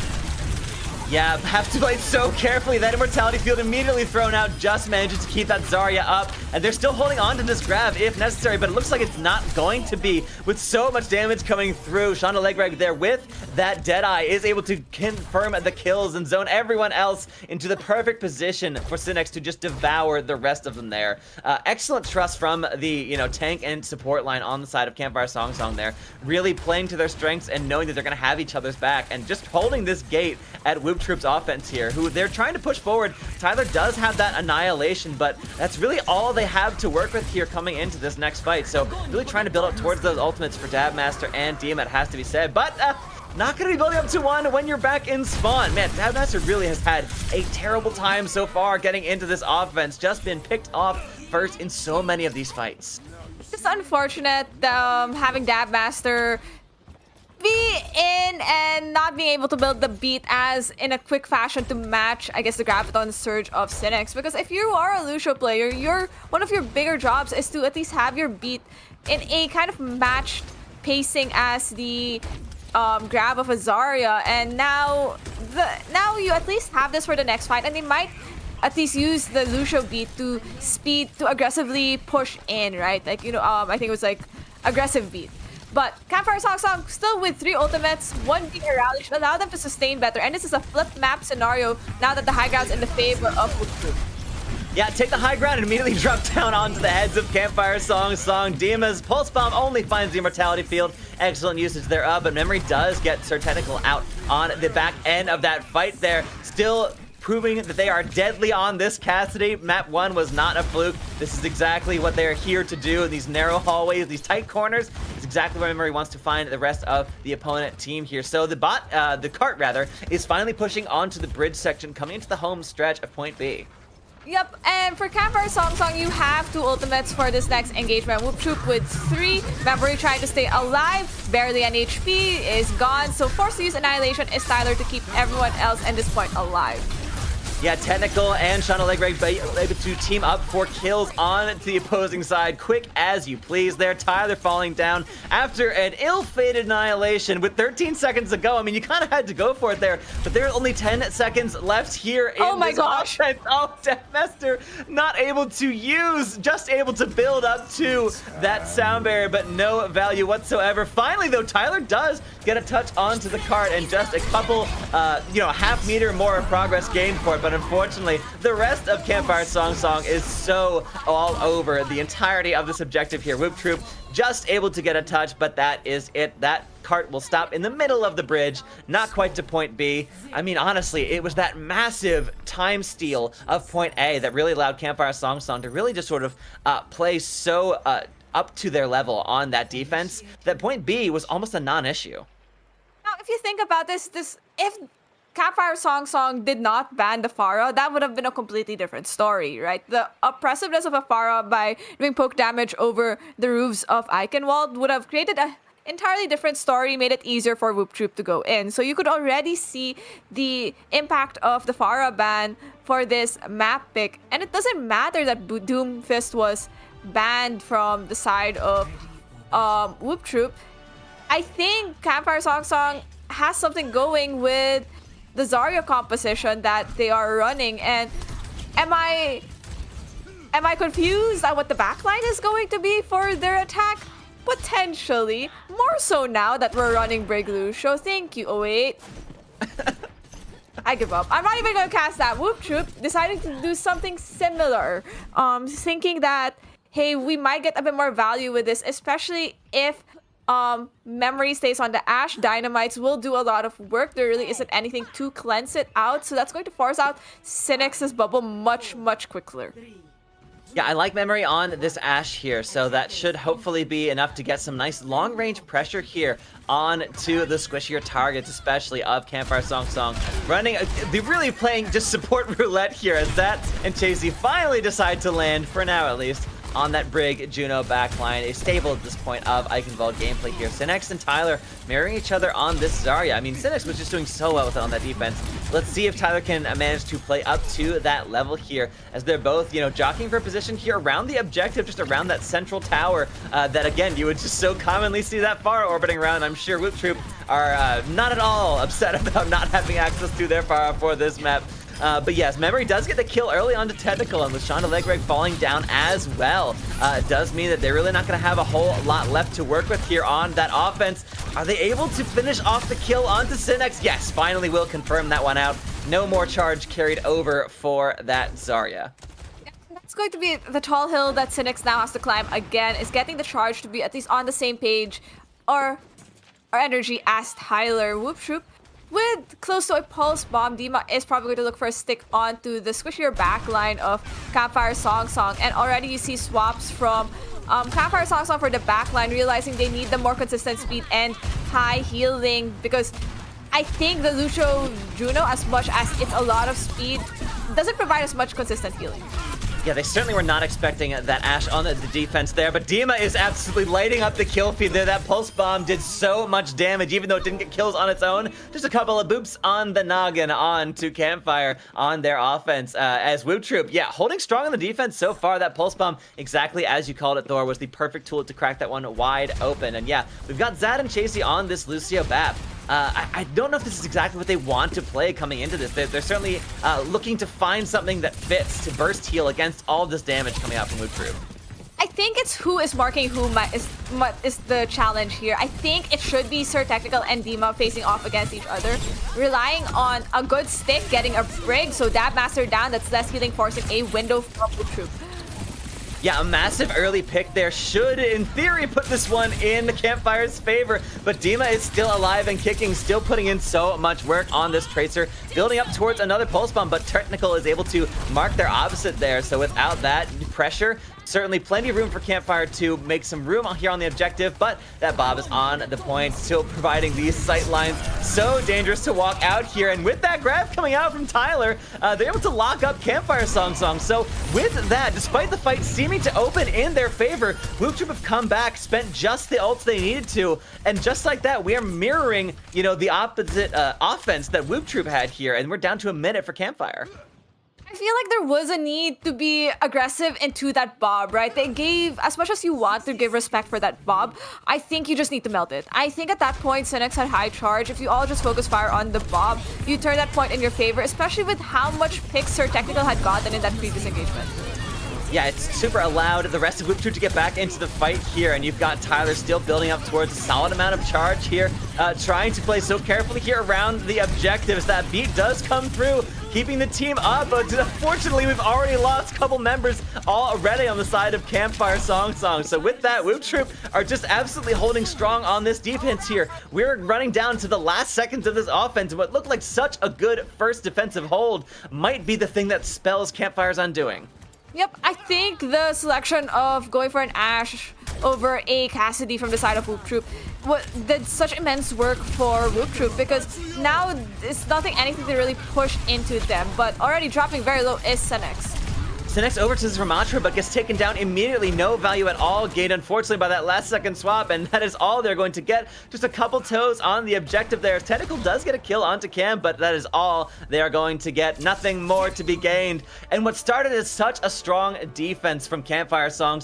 Yeah, have to play so carefully. That Immortality Field immediately thrown out, just manages to keep that Zarya up. And they're still holding on to this grab if necessary, but it looks like it's not going to be with so much damage coming through. Shonda Legreg there with that Deadeye is able to confirm the kills and zone everyone else into the perfect position for Synex to just devour the rest of them there. Excellent trust from the, tank and support line on the side of Campfire Song there. Really playing to their strengths and knowing that they're going to have each other's back and just holding this gate at Woop Troop's offense here, who they're trying to push forward. Tyler does have that annihilation, but that's really all they have to work with here coming into this next fight. So really trying to build up towards those ultimates for Dabmaster and Dima, it has to be said. But not going to be building up to 1 when you're back in spawn. Man, Dabmaster really has had a terrible time so far getting into this offense. Just been picked off first in so many of these fights. It's unfortunate having Dabmaster be in and not being able to build the beat as in a quick fashion to match, I guess, the Graviton surge of Cynics. Because if you are a Lucio player, one of your bigger jobs is to at least have your beat in a kind of matched pacing as the grab of a Zarya. And now you at least have this for the next fight, and they might at least use the Lucio beat to aggressively push in, right? Like, I think it was like aggressive beat. But Campfire Song still with 3 ultimates, 1 beat a rally should allow them to sustain better. And this is a flip map scenario now that the high ground's in the favor of Woop. Yeah, take the high ground and immediately drop down onto the heads of Campfire Song. Dima's Pulse Bomb only finds the Immortality Field. Excellent usage thereof, but Memory does get Sir Tentacle out on the back end of that fight there. Still proving that they are deadly on this Cassidy. Map 1 was not a fluke. This is exactly what they're here to do in these narrow hallways, these tight corners. It's exactly where Memory wants to find the rest of the opponent team here. So the cart rather, is finally pushing onto the bridge section, coming into the home stretch of Point B. Yep, and for Campfire Song, you have 2 ultimates for this next engagement. Woop with 3. Memory trying to stay alive. Barely an HP is gone, so forced to use Annihilation is Tyler to keep everyone else at this point alive. Yeah, Technical and Shauna Legreg able to team up for kills on the opposing side. Quick as you please there. Tyler falling down after an ill-fated annihilation with 13 seconds to go. I mean, you kind of had to go for it there, but there are only 10 seconds left here in this offense. Oh, Deathmaster not able to use, just able to build up to that sound barrier, but no value whatsoever. Finally, though, Tyler does get a touch onto the cart and just a couple, half meter more of progress gained for it. But unfortunately, the rest of Campfire Song is so all over the entirety of this objective here. Woop Troop just able to get a touch, but that is it. That cart will stop in the middle of the bridge, not quite to Point B. I mean, honestly, it was that massive time steal of Point A that really allowed Campfire Song to really just sort of play so up to their level on that defense that Point B was almost a non-issue. Now, if you think about this, if Campfire Song did not ban the Pharah, that would have been a completely different story, right? The oppressiveness of a Pharah by doing poke damage over the roofs of Eichenwald would have created an entirely different story, made it easier for Woop Troop to go in. So you could already see the impact of the Pharah ban for this map pick. And it doesn't matter that Doomfist was banned from the side of Woop Troop. I think Campfire Song has something going with the Zarya composition that they are running. And am I confused at what the backline is going to be for their attack? Potentially. More so now that we're running Brig Lucio. Thank you, 08. I give up. I'm not even going to cast that. Woop Troop deciding to do something similar. Thinking that, hey, we might get a bit more value with this, especially if Memory stays on the Ash. Dynamites will do a lot of work. There really isn't anything to cleanse it out, so that's going to force out Cynics' bubble much, much quicker. Yeah, I like Memory on this Ash here, so that should hopefully be enough to get some nice long-range pressure here on to the squishier targets, especially of Campfire Song. They're really playing just support roulette here as that and Chasey finally decide to land, for now at least, on that Brig Juno backline. A stable at this point of Eichenwald gameplay here. Cynics and Tyler marrying each other on this Zarya. I mean, Cynics was just doing so well with it on that defense. Let's see if Tyler can manage to play up to that level here as they're both, jockeying for position here around the objective, just around that central tower that, again, you would just so commonly see that far orbiting around. I'm sure Woop Troop are not at all upset about not having access to their far for this map. But yes, Memory does get the kill early on to Technical, and with Shauna Legreg falling down as well. It does mean that they're really not going to have a whole lot left to work with here on that offense. Are they able to finish off the kill onto Cynics? Yes, finally will confirm that one out. No more charge carried over for that Zarya. That's going to be the tall hill that Cynics now has to climb again, is getting the charge to be at least on the same page or energy as Tyler. Woop Troop with close to a pulse bomb, Dima is probably going to look for a stick onto the squishier backline of Campfire Song, and already you see swaps from Campfire Song for the backline, realizing they need the more consistent speed and high healing, because I think the Lucio Juno, as much as it's a lot of speed, doesn't provide as much consistent healing. Yeah, they certainly were not expecting that Ashe on the defense there, but Dima is absolutely lighting up the kill feed there. That pulse bomb did so much damage, even though it didn't get kills on its own. Just a couple of boops on the noggin on to Campfire on their offense. As Woop Troop, yeah, holding strong on the defense so far. That pulse bomb, exactly as you called it, Thor, was the perfect tool to crack that one wide open. And yeah, we've got Zad and Chasey on this Lucio BAP. I don't know if this is exactly what they want to play coming into this. They're certainly looking to find something that fits to burst heal against all of this damage coming out from Woop Troop. I think it's who is marking who is the challenge here. I think it should be Sir Technical and Dima facing off against each other, relying on a good stick, getting a brig, so that master down, that's less healing, forcing a window from Woop Troop. Yeah, a massive early pick there should, in theory, put this one in Campfire's favor, but Dima is still alive and kicking, still putting in so much work on this Tracer, building up towards another pulse bomb, but Technical is able to mark their opposite there, so without that pressure, certainly plenty of room for Campfire to make some room here on the objective, but that Bob is on the point, still providing these sight lines. So dangerous to walk out here, and with that grab coming out from Tyler, they're able to lock up Campfire Song. So with that, despite the fight seeming to open in their favor, Woop Troop have come back, spent just the ults they needed to, and just like that, we are mirroring, you know, the opposite offense that Woop Troop had here, and we're down to a minute for Campfire. I feel like there was a need to be aggressive into that Bob, right? They gave, as much as you want to give respect for that Bob, I think you just need to melt it. I think at that point, Synex had high charge. If you all just focus fire on the Bob, you turn that point in your favor, especially with how much picks Sir Technical had gotten in that previous engagement. Yeah, it's super allowed the rest of Woop Troop to get back into the fight here, and you've got Tyler still building up towards a solid amount of charge here, trying to play so carefully here around the objectives. That beat does come through, keeping the team up, but unfortunately we've already lost a couple members already on the side of Campfire Song. So with that, Woop Troop are just absolutely holding strong on this defense here. We're running down to the last seconds of this offense, and what looked like such a good first defensive hold might be the thing that spells Campfire's undoing. Yep, I think the selection of going for an Ashe over a Cassidy from the side of Woop Troop did such immense work for Woop Troop, because now it's nothing anything to really push into them, but already dropping very low is Synex. Synex over to Ramatra, but gets taken down immediately. No value at all gained, unfortunately, by that last second swap, and that is all they're going to get. Just a couple toes on the objective there. Technical does get a kill onto Cam, but that is all they are going to get. Nothing more to be gained. And what started as such a strong defense from Campfire Song,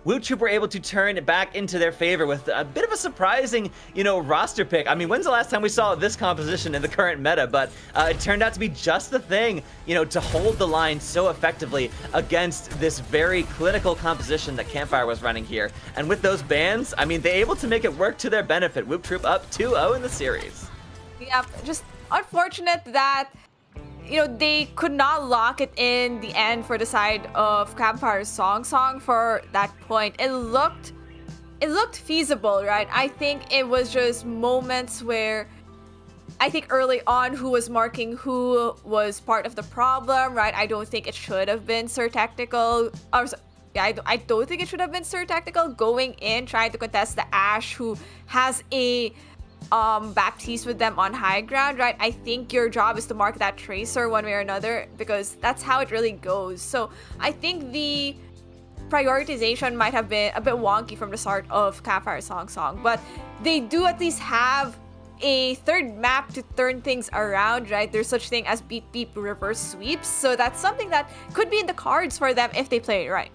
Woop Troop were able to turn it back into their favor with a bit of a surprising, roster pick. I mean, when's the last time we saw this composition in the current meta? But it turned out to be just the thing, to hold the line so effectively against this very clinical composition that Campfire was running here. And with those bans, I mean, they're able to make it work to their benefit. Woop Troop up 2-0 in the series. Yeah, just unfortunate that, they could not lock it in the end for the side of Campfire Song for that point. It looked feasible, right? I think it was just moments where I think early on who was marking who was part of the problem, right? I don't think it should have been Sir Technical. I don't think it should have been Sir Technical going in, trying to contest the Ashe who has a Baptiste with them on high ground, right? I think your job is to mark that Tracer one way or another, because that's how it really goes. So I think the prioritization might have been a bit wonky from the start of Campfire Song, but they do at least have a third map to turn things around, right? There's such thing as beep beep reverse sweeps, so that's something that could be in the cards for them if they play it right.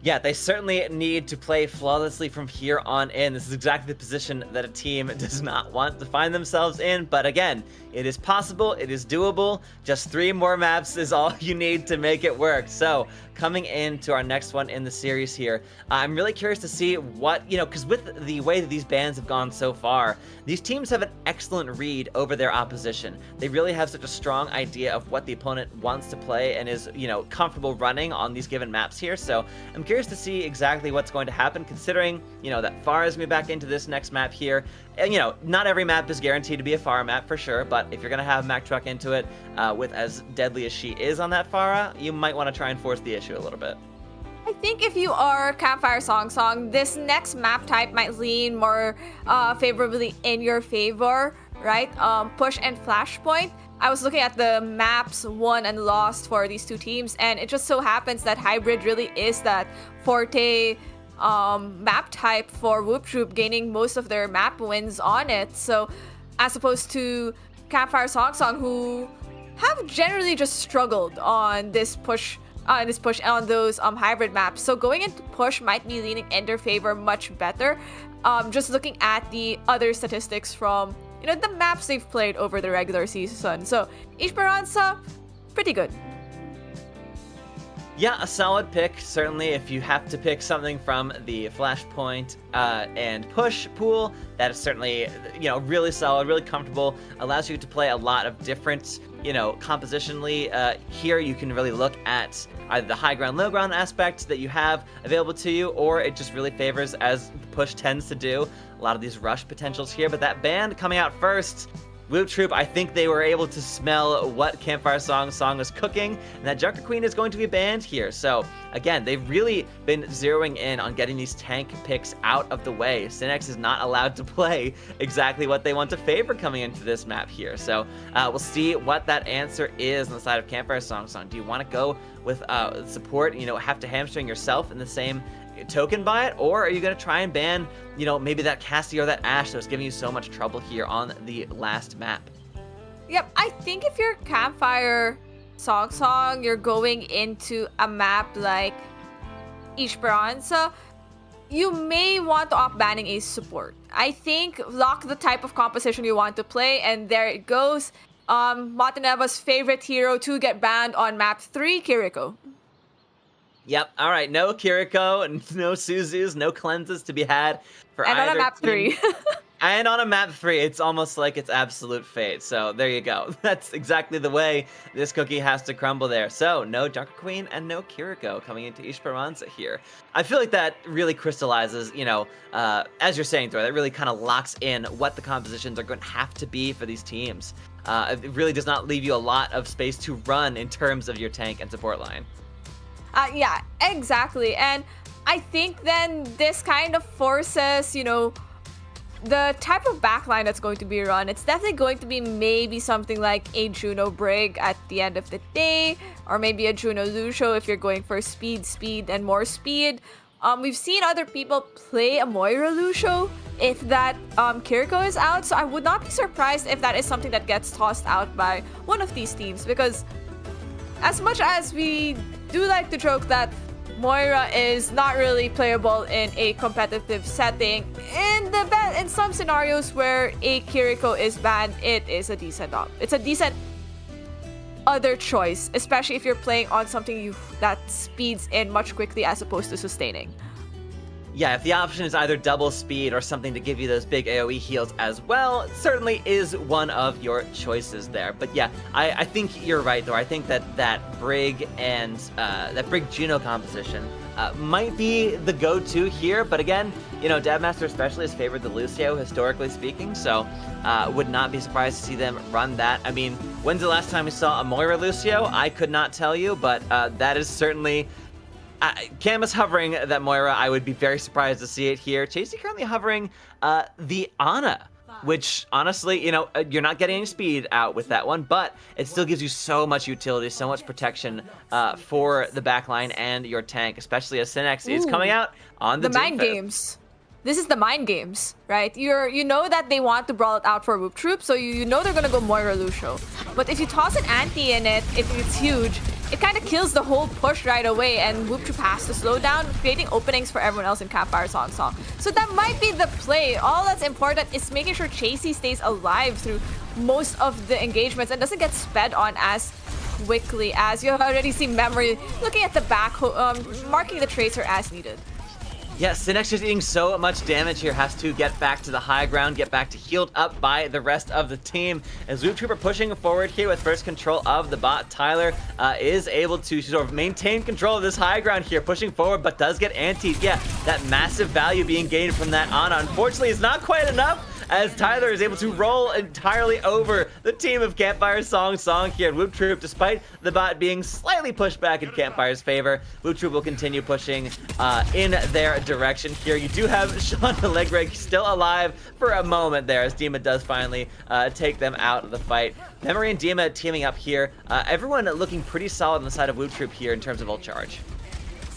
Yeah, they certainly need to play flawlessly from here on in. This is exactly the position that a team does not want to find themselves in. But again, it is possible, it is doable. Just 3 more maps is all you need to make it work. So coming into our next one in the series here, I'm really curious to see what, because with the way that these bans have gone so far, these teams have an excellent read over their opposition. They really have such a strong idea of what the opponent wants to play and is, comfortable running on these given maps here. So I'm curious to see exactly what's going to happen, considering, that Pharah is going to be back into this next map here. And, not every map is guaranteed to be a Pharah map for sure, but if you're going to have Mac Truck into it with as deadly as she is on that Pharah, you might want to try and force the issue a little bit. I think if you are Campfire Song, this next map type might lean more favorably in your favor, right? Push and Flashpoint. I was looking at the maps won and lost for these two teams, and it just so happens that Hybrid really is that forte map type for Woop Troop, gaining most of their map wins on it. So as opposed to Campfire Song, who have generally just struggled on this push on those hybrid maps. So going into push might be leaning in their favor much better. Just looking at the other statistics from the maps they've played over the regular season. So Esperanza, pretty good. Yeah, a solid pick. Certainly, if you have to pick something from the Flashpoint and Push pool, that is certainly, really solid, really comfortable. Allows you to play a lot of different, compositionally. Here, you can really look at either the high ground, low ground aspect that you have available to you, or it just really favors, as Push tends to do, a lot of these rush potentials here. But that band coming out first, Woop Troop, I think they were able to smell what Campfire Song was cooking, and that Junker Queen is going to be banned here. So, again, they've really been zeroing in on getting these tank picks out of the way. Synex is not allowed to play exactly what they want to favor coming into this map here. So, we'll see what that answer is on the side of Campfire Song. Do you want to go with support, have to hamstring yourself in the same token by it, or are you going to try and ban maybe that Cassie or that Ashe that was giving you so much trouble here on the last map? Yep, I think if you're Campfire Song, you're going into a map like Esperanza, you may want to opt banning a support. I think lock the type of composition you want to play, and there it goes. Mataneva's favorite hero to get banned on map 3, Kiriko. Yep. All right. No Kiriko, and no Suzus, no cleanses to be had for and either on a map team. 3. And on a map 3, it's almost like it's absolute fate. So there you go. That's exactly the way this cookie has to crumble there. So no Junker Queen and no Kiriko coming into Esperanza here. I feel like that really crystallizes, as you're saying, Thor, that really kind of locks in what the compositions are going to have to be for these teams. It really does not leave you a lot of space to run in terms of your tank and support line. Yeah, exactly. And I think then this kind of forces, the type of backline that's going to be run. It's definitely going to be maybe something like a Juno Brig at the end of the day, or maybe a Juno Lucio if you're going for speed, and more speed. We've seen other people play a Moira Lucio if that Kiriko is out, so I would not be surprised if that is something that gets tossed out by one of these teams, because as much as we do like to joke that Moira is not really playable in a competitive setting, in some scenarios where a Kiriko is banned, it is a decent It's a decent other choice, especially if you're playing on something that speeds in much quickly as opposed to sustaining. Yeah, if the option is either double speed or something to give you those big AoE heals as well, it certainly is one of your choices there. But yeah, I think you're right, though. I think that Brig and that Brig Juno composition might be the go-to here. But again, Dabmaster especially has favored the Lucio, historically speaking, so would not be surprised to see them run that. I mean, when's the last time we saw a Moira Lucio? I could not tell you, but that is certainly... Cam is hovering that Moira. I would be very surprised to see it here. Chasey currently hovering the Ana, which honestly, you're not getting any speed out with that one, but it still gives you so much utility, so much protection for the backline and your tank, especially as Synex is coming out on the mind games. This is the mind games, right? You know that they want to brawl it out for Woop Troop, so you know they're gonna go Moira Lucio. But if you toss an anti in it, if it's huge, it kind of kills the whole push right away, and Woop Troop has to slow down, creating openings for everyone else in Campfire Song. So that might be the play. All that's important is making sure Chasey stays alive through most of the engagements and doesn't get sped on as quickly, as you already see Memory looking at the back, marking the Tracer as needed. Yes, Synex just eating so much damage here, has to get back to the high ground, get back to healed up by the rest of the team. As Woop Troop are pushing forward here with first control of the bot, Tyler is able to sort of maintain control of this high ground here, pushing forward, but does get antied. Yeah, that massive value being gained from that Ana, unfortunately, is not quite enough as Tyler is able to roll entirely over the team of Campfire Song here. And Woop Troop, despite the bot being slightly pushed back in Campfire's favor, Woop Troop will continue pushing in their direction here. You do have Sean Allegre still alive for a moment there as Dima does finally take them out of the fight. Memory and Dima teaming up here. Everyone looking pretty solid on the side of Woop Troop here in terms of ult charge.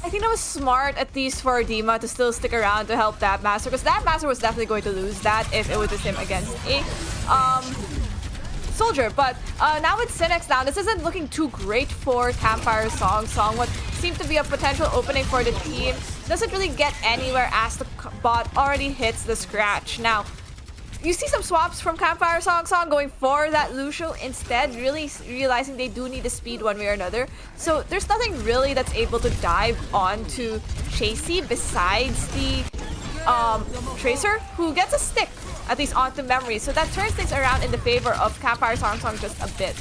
I think that was smart, at least for Dima, to still stick around to help that Master, because that Master was definitely going to lose that if it was just him against a soldier. But now with Synex down, this isn't looking too great for Campfire Song. What seemed to be a potential opening for the team doesn't really get anywhere as the bot already hits the scratch. Now, you see some swaps from Campfire Song going for that Lucio instead, really realizing they do need the speed one way or another. So there's nothing really that's able to dive onto Chasey besides the Tracer, who gets a stick, at least onto Memory. So that turns things around in the favor of Campfire Song just a bit.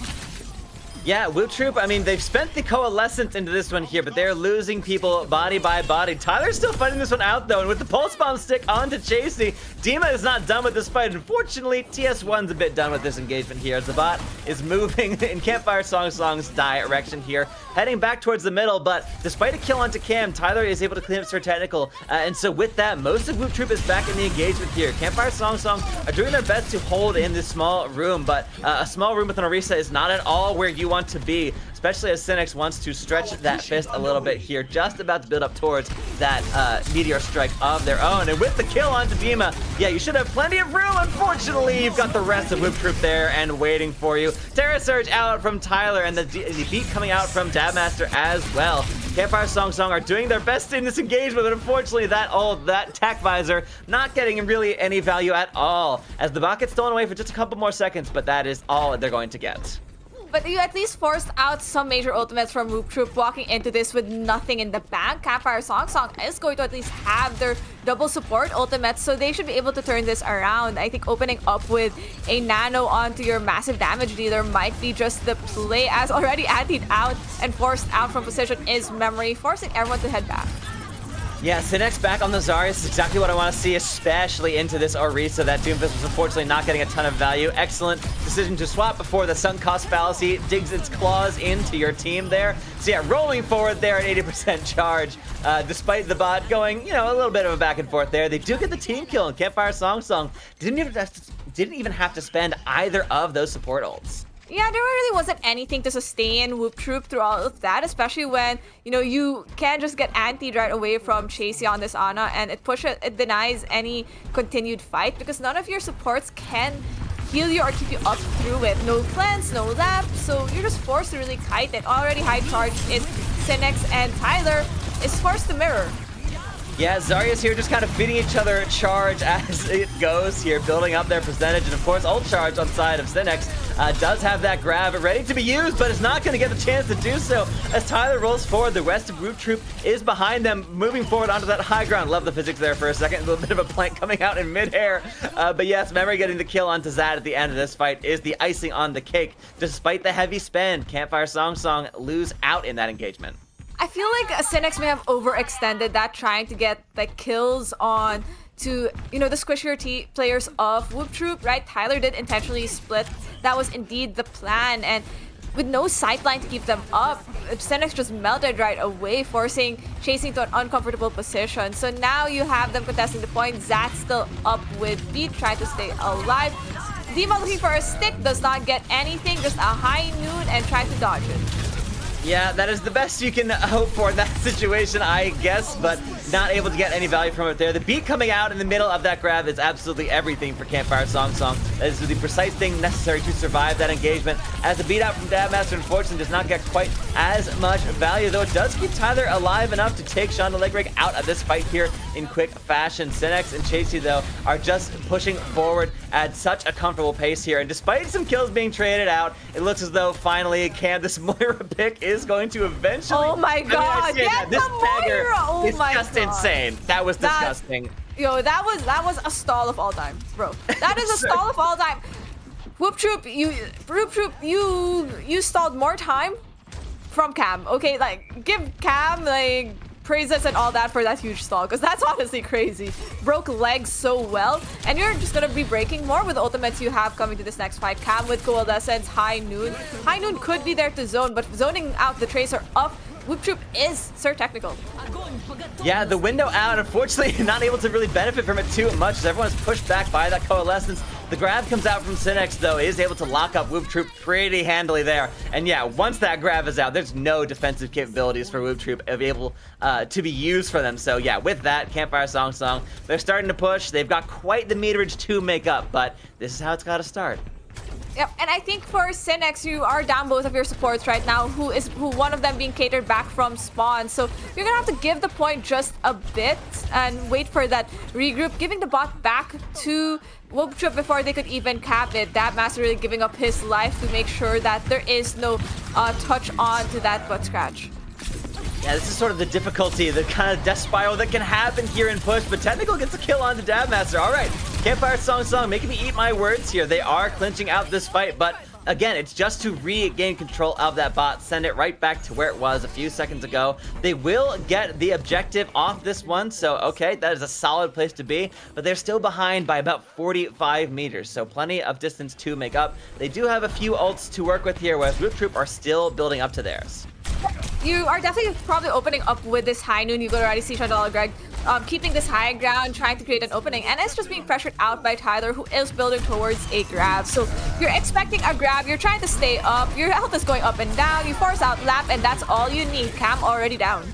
Yeah, Woop Troop, I mean, they've spent the Coalescence into this one here, but they're losing people body by body. Tyler's still fighting this one out, though, and with the Pulse Bomb stick onto Chasey, Dima is not done with this fight. Unfortunately, TS1's a bit done with this engagement here, as the bot is moving in Campfire Song's direction here, heading back towards the middle, but despite a kill onto Cam, Tyler is able to clean up Sir Technical, and so with that, most of Woop Troop is back in the engagement here. Campfire Song are doing their best to hold in this small room, but a small room with an Orisa is not at all where you want to be, especially as Synex wants to stretch that fist a little bit here, just about to build up towards that meteor strike of their own. And with the kill onto Dima, yeah, you should have plenty of room. Unfortunately, you've got the rest of Woop Troop there and waiting for you. Terra Surge out from Tyler, and the beat coming out from Dabmaster as well. Campfire Song are doing their best in this engagement, but unfortunately that tack visor not getting really any value at all, as the bot gets stolen away for just a couple more seconds, but that is all they're going to get. But you at least forced out some major ultimates from Woop Troop walking into this with nothing in the bank. Campfire Song is going to at least have their double support ultimates, so they should be able to turn this around. I think opening up with a nano onto your massive damage dealer might be just the play, as already antied out and forced out from position is Memory, forcing everyone to head back. Yeah, Synex back on the Zarya is exactly what I want to see, especially into this Orisa. That Doomfist was unfortunately not getting a ton of value. Excellent decision to swap before the sunk cost fallacy digs its claws into your team there. So yeah, rolling forward there at 80% charge, despite the bot going, a little bit of a back and forth there. They do get the team kill, and Campfire Song didn't even have to spend either of those support ults. Yeah, there really wasn't anything to sustain Woop Troop through all of that, especially when, you can't just get antied right away from Chasey on this Ana, and it denies any continued fight because none of your supports can heal you or keep you up through it. No cleanse, no lap, so you're just forced to really kite it. Already high charge is Synex, and Tyler is forced to mirror. Yeah, Zarya's here just kind of feeding each other charge as it goes here, building up their percentage. And of course, ult charge on side of Synex does have that grab ready to be used, but is not going to get the chance to do so as Tyler rolls forward. The rest of Woop Troop is behind them, moving forward onto that high ground. Love the physics there for a second. A little bit of a plank coming out in midair. But yes, Memory getting the kill onto Zad at the end of this fight is the icing on the cake. Despite the heavy spend, Campfire Song lose out in that engagement. I feel like Synex may have overextended that, trying to get kills on to the squishier players of Woop Troop, right? Tyler did intentionally split. That was indeed the plan, and with no sightline to keep them up, Synex just melted right away, forcing Chasing to an uncomfortable position. So now you have them contesting the point. Zat's still up with Beat, trying to stay alive. Dima looking for a stick, does not get anything, just a high noon and trying to dodge it. Yeah, that is the best you can hope for in that situation, I guess, but not able to get any value from it there. The beat coming out in the middle of that grab is absolutely everything for Campfire Song. That is the precise thing necessary to survive that engagement, as the beat out from Dabmaster unfortunately does not get quite as much value, though it does keep Tyler alive enough to take Sean Allegre out of this fight here in quick fashion. Synex and Chasey, though, are just pushing forward at such a comfortable pace here, and despite some kills being traded out, it looks as though finally this Moira pick is going to eventually... Oh my god, this Moira! Oh is my just god. insane. That was disgusting. Yo, that was a stall of all time, bro. That is a stall of all time. Woop Troop, you stalled more time from Cam. Okay, give Cam praises and all that for that huge stall, because that's honestly crazy. Broke legs so well, and you're just gonna be breaking more with the ultimates you have coming to this next fight. Cam with Coalescence, High Noon. High Noon could be there to zone, but zoning out the Tracer of Woop Troop is Sir Technical. Yeah, the window out, unfortunately, not able to really benefit from it too much as everyone's pushed back by that Coalescence. The grab comes out from Synex, though, is able to lock up Woop Troop pretty handily there. And yeah, once that grab is out, there's no defensive capabilities for Woop Troop able to be used for them. So yeah, with that, Campfire Song, they're starting to push. They've got quite the meterage to make up, but this is how it's got to start. Yep, and I think for Synex, you are down both of your supports right now, who one of them being catered back from spawn. So you're gonna have to give the point just a bit and wait for that regroup, giving the bot back to Woop Troop before they could even cap it. Dabmaster really giving up his life to make sure that there is no touch on to that butt scratch. Yeah, this is sort of the difficulty, the kind of death spiral that can happen here in push, but Technical gets a kill on the Dabmaster. All right, Campfire Song, making me eat my words here. They are clinching out this fight, but again, it's just to regain control of that bot, send it right back to where it was a few seconds ago. They will get the objective off this one, so okay, that is a solid place to be, but they're still behind by about 45 meters, so plenty of distance to make up. They do have a few ults to work with here, whereas Woop Troop are still building up to theirs. You are definitely probably opening up with this High Noon. You could already see Chandala Greg keeping this high ground, trying to create an opening, and it's just being pressured out by Tyler, who is building towards a grab. So you're expecting a grab, you're trying to stay up, your health is going up and down, you force out lap, and that's all you need. Cam already down.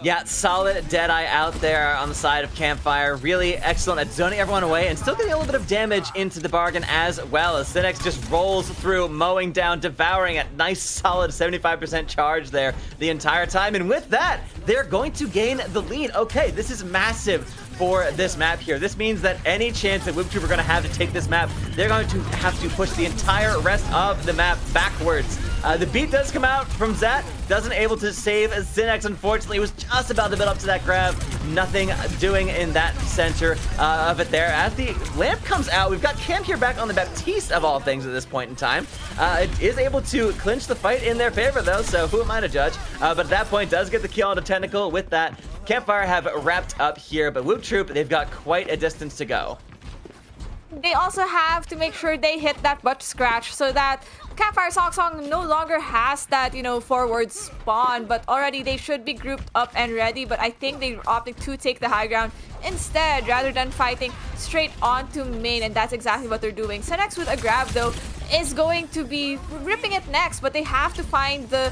Yeah, solid Deadeye out there on the side of Campfire. Really excellent at zoning everyone away and still getting a little bit of damage into the bargain as well as Synex just rolls through, mowing down, devouring a nice solid 75% charge there the entire time. And with that, they're going to gain the lead. Okay, this is massive for this map here. This means that any chance that Woop Troop are going to have to take this map, they're going to have to push the entire rest of the map backwards. The beat does come out from Zat, doesn't able to save Synex, unfortunately. It was just about to build up to that grab. Nothing doing in that center of it there. As the lamp comes out, we've got Cam here back on the Baptiste of all things at this point in time. It is able to clinch the fight in their favor though, so who am I to judge? But at that point does get the kill on the Technical. With that, Campfire have wrapped up here, but Woop Troop, they've got quite a distance to go. They also have to make sure they hit that butt scratch so that Campfire Song no longer has that, forward spawn, but already they should be grouped up and ready. But I think they opted to take the high ground instead rather than fighting straight onto main, and that's exactly what they're doing. Synex with a grab though is going to be ripping it next, but they have to find the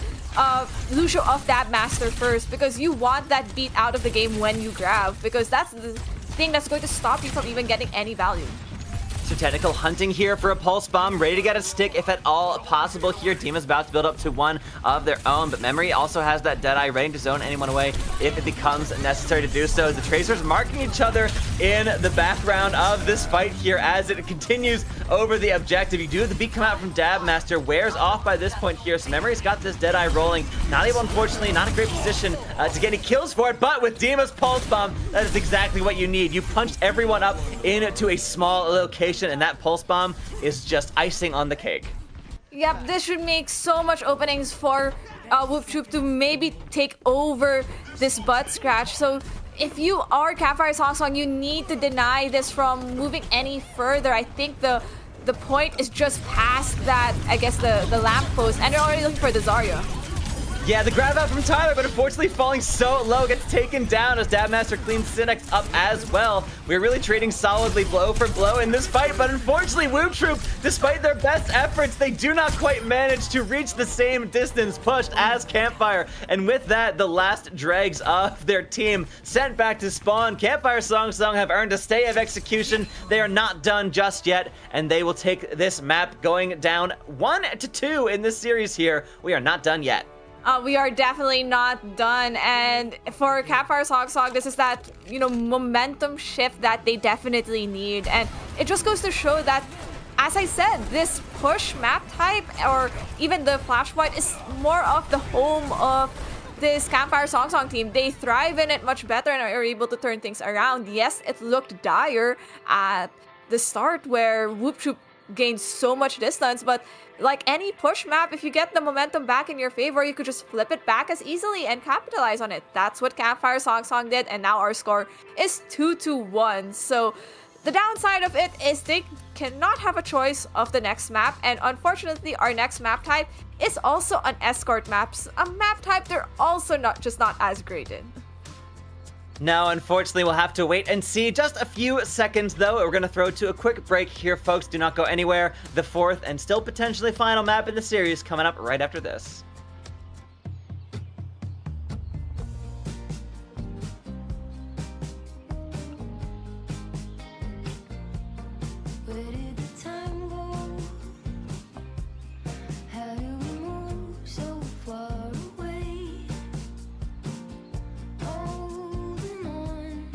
Lucio of Dabmaster first, because you want that beat out of the game when you grab, because that's the thing that's going to stop you from even getting any value. So Technical hunting here for a pulse bomb, ready to get a stick if at all possible here. Demon's about to build up to one of their own, but Memory also has that Deadeye ready to zone anyone away if it becomes necessary to do so. The Tracers marking each other in the background of this fight here as it continues over the objective. You do have the beat come out from Dabmaster, wears off by this point here, so Memory's got this Deadeye rolling. Not able, unfortunately, not a great position to get any kills for it, but with Dima's pulse bomb, that is exactly what you need. You punched everyone up into a small location, and that pulse bomb is just icing on the cake. Yep, this should make so much openings for Woop Troop to maybe take over this butt scratch. So if you are Campfire Song, you need to deny this from moving any further. I think the point is just past that, I guess, the lamppost, and they're already looking for the Zarya. Yeah, the grab out from Tyler, but unfortunately falling so low, gets taken down as Dabmaster cleans Synex up as well. We're really trading solidly blow for blow in this fight, but unfortunately Woop Troop, despite their best efforts, they do not quite manage to reach the same distance pushed as Campfire. And with that, the last dregs of their team sent back to spawn. Campfire Song have earned a stay of execution. They are not done just yet, and they will take this map going down 1-2 in this series here. We are not done yet. We are definitely not done, and for Campfire Song, this is that, momentum shift that they definitely need, and it just goes to show that, as I said, this push map type, or even the Flashpoint, is more of the home of this Campfire Song team. They thrive in it much better and are able to turn things around. Yes, it looked dire at the start where Woop Troop gain so much distance, but like any push map, if you get the momentum back in your favor, you could just flip it back as easily and capitalize on it. That's what Campfire Song did, and now our score is 2-1. So the downside of it is they cannot have a choice of the next map, and unfortunately our next map type is also an escort maps, a map type they're also not as great in. Now, unfortunately, we'll have to wait and see. Just a few seconds, though. We're going to throw to a quick break here, folks. Do not go anywhere. The fourth and still potentially final map in the series coming up right after this. Where did the time go? How do we move so far away? Holding on,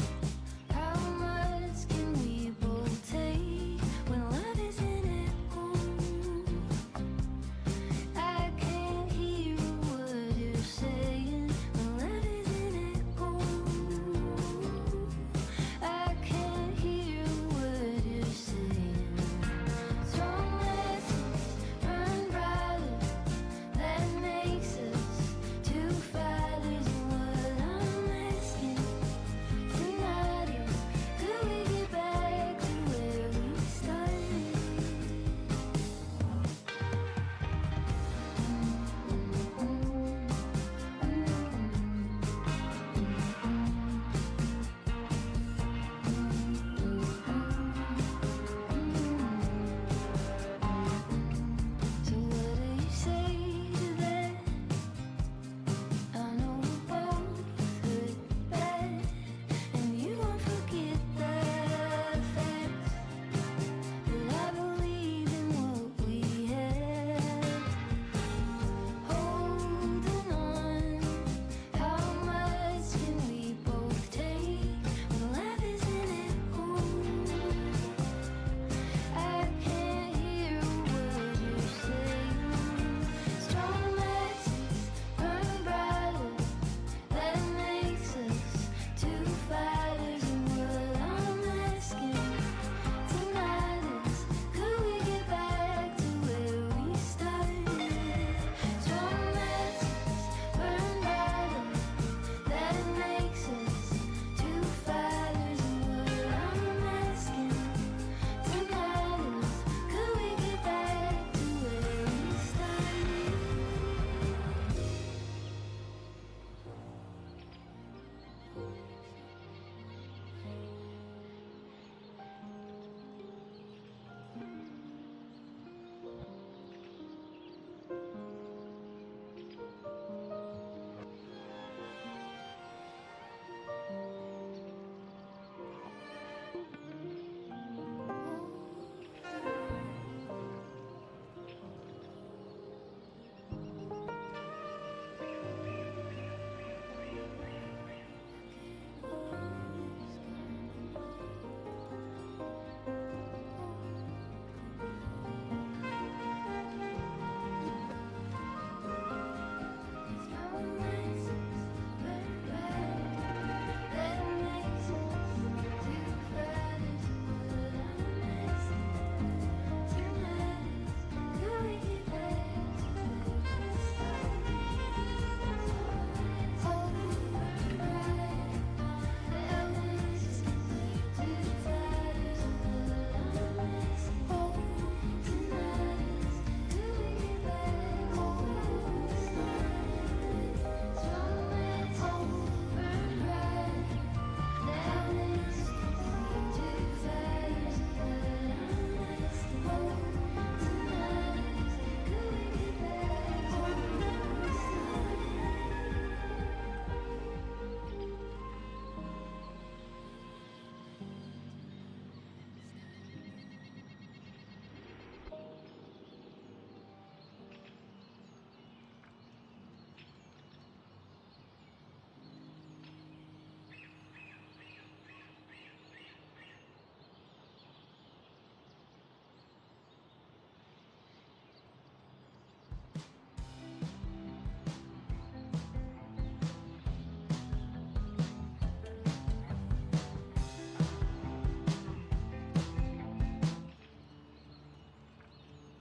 how much can we both take when love isn't at home? I can't hear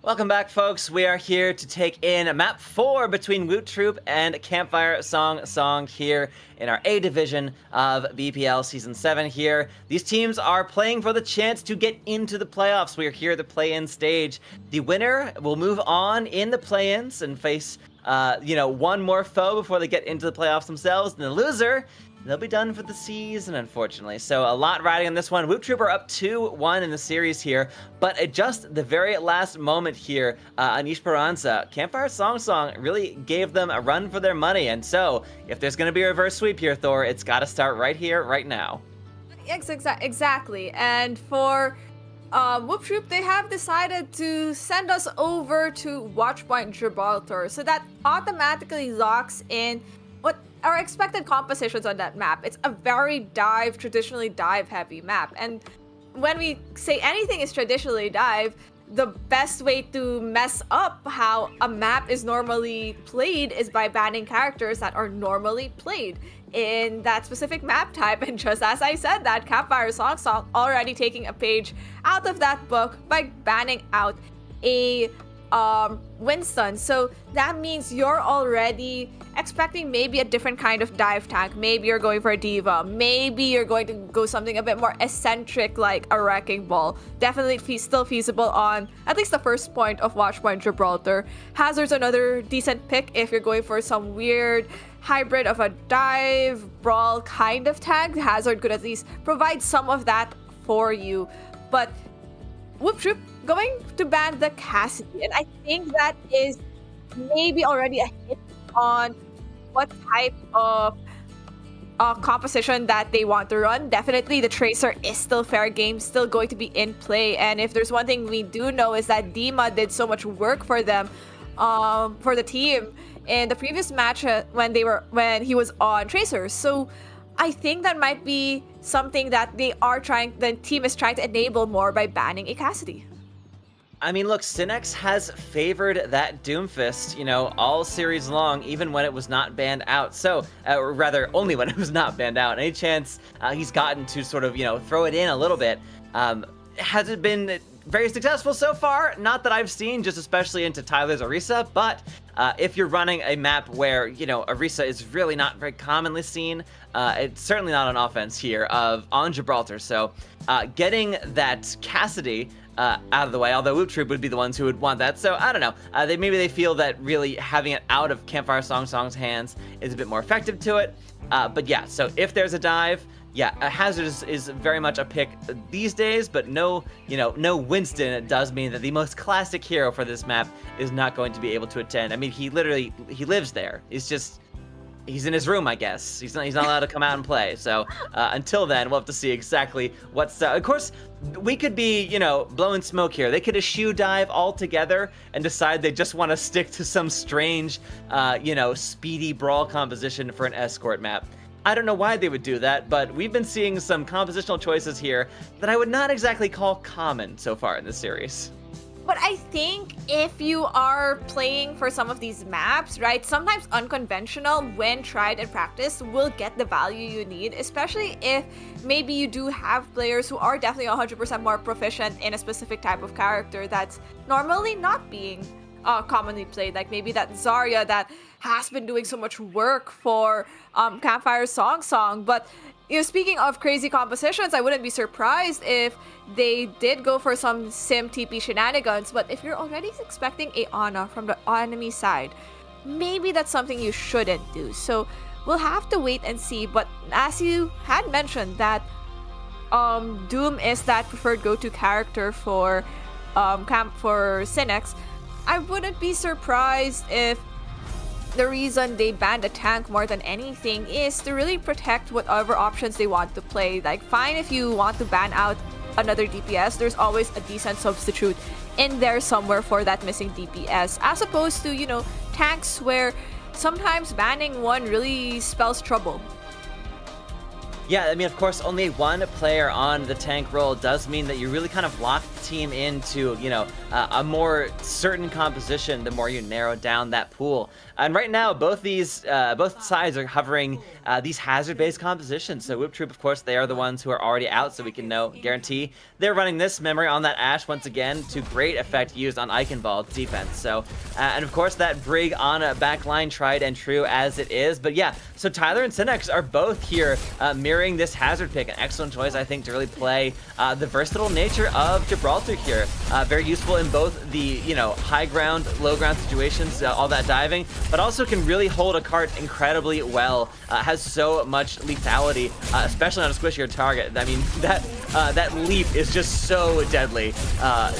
Welcome back, folks. We are here to take in map 4 between Woop Troop and Campfire Song here in our A division of BPL Season 7 here. These teams are playing for the chance to get into the playoffs. We are here at the play-in stage. The winner will move on in the play-ins and face, one more foe before they get into the playoffs themselves. And the loser, they'll be done for the season, unfortunately. So a lot riding on this one. Woop Troop are up 2-1 in the series here, but at just the very last moment here on Esperanza, Campfire Song really gave them a run for their money. And so if there's going to be a reverse sweep here, Thor, it's got to start right here, right now. Exactly. And for Woop Troop, they have decided to send us over to Watchpoint Gibraltar. So that automatically locks in what our expected compositions on that map. It's a very traditionally dive heavy map. And when we say anything is traditionally dive, the best way to mess up how a map is normally played is by banning characters that are normally played in that specific map type. And just as I said that, Campfire Song already taking a page out of that book by banning out a Winston. So that means you're already expecting maybe a different kind of dive tank. Maybe you're going for a diva. Maybe you're going to go something a bit more eccentric like a wrecking ball. Definitely still feasible on at least the first point of Watchpoint Gibraltar. Hazard's another decent pick if you're going for some weird hybrid of a dive brawl kind of tank. Hazard could at least provide some of that for you. But Woop Troop going to ban the Cassidy, and I think that is maybe already a hit on what type of composition that they want to run. Definitely the Tracer is still fair game, still going to be in play, and if there's one thing we do know is that Dima did so much work for them, for the team in the previous match when he was on Tracer. So I think that might be something that the team is trying to enable more by banning a Cassidy. I mean, look, Synex has favored that Doomfist, all series long, even when it was not banned out. So, or rather, only when it was not banned out. Any chance he's gotten to sort of, throw it in a little bit. Has it been very successful so far? Not that I've seen, just especially into Tyler's Orisa, but if you're running a map where, Orisa is really not very commonly seen, it's certainly not on offense here on Gibraltar. So getting that Cassidy out of the way, although Woop Troop would be the ones who would want that. So I don't know. Maybe they feel that really having it out of Campfire Song's hands is a bit more effective to it. But yeah, so if there's a dive, yeah, Hazard is very much a pick these days, but no Winston. It does mean that the most classic hero for this map is not going to be able to attend. I mean, he lives there. He's in his room, I guess. He's not allowed to come out and play. So until then, we'll have to see exactly what's. Of course, we could be blowing smoke here. They could eschew dive altogether and decide they just want to stick to some strange speedy brawl composition for an escort map. I don't know why they would do that, but we've been seeing some compositional choices here that I would not exactly call common so far in this series. But I think if you are playing for some of these maps, right, sometimes unconventional, when tried in practice, will get the value you need, especially if maybe you do have players who are definitely 100% more proficient in a specific type of character that's normally not being commonly played, like maybe that Zarya that has been doing so much work for Campfire Song. But speaking of crazy compositions, I wouldn't be surprised if they did go for some sim TP shenanigans. But if you're already expecting a Ana from the enemy side, maybe that's something you shouldn't do. So we'll have to wait and see. But as you had mentioned that Doom is that preferred go-to character for Synex, I wouldn't be surprised if the reason they banned a tank more than anything is to really protect whatever options they want to play. Like, fine if you want to ban out another DPS, there's always a decent substitute in there somewhere for that missing DPS, as opposed to, tanks where sometimes banning one really spells trouble. Yeah, I mean, of course, only one player on the tank role does mean that you're really kind of locked team into, you know, a more certain composition the more you narrow down that pool. And right now, both sides are hovering these hazard-based compositions. So Woop Troop, of course, they are the ones who are already out, so we can guarantee they're running this memory on that Ashe once again to great effect used on Eichenwald's defense. So, and of course, that Brig on a backline tried and true as it is. But yeah, so Tyler and Cinex are both here mirroring this hazard pick. An excellent choice, I think, to really play the versatile nature of Gibraltar here. Very useful in both the, you know, high ground, low ground situations, all that diving, but also can really hold a cart incredibly well. Has so much lethality, especially on a squishier target. I mean, that leap is just so deadly,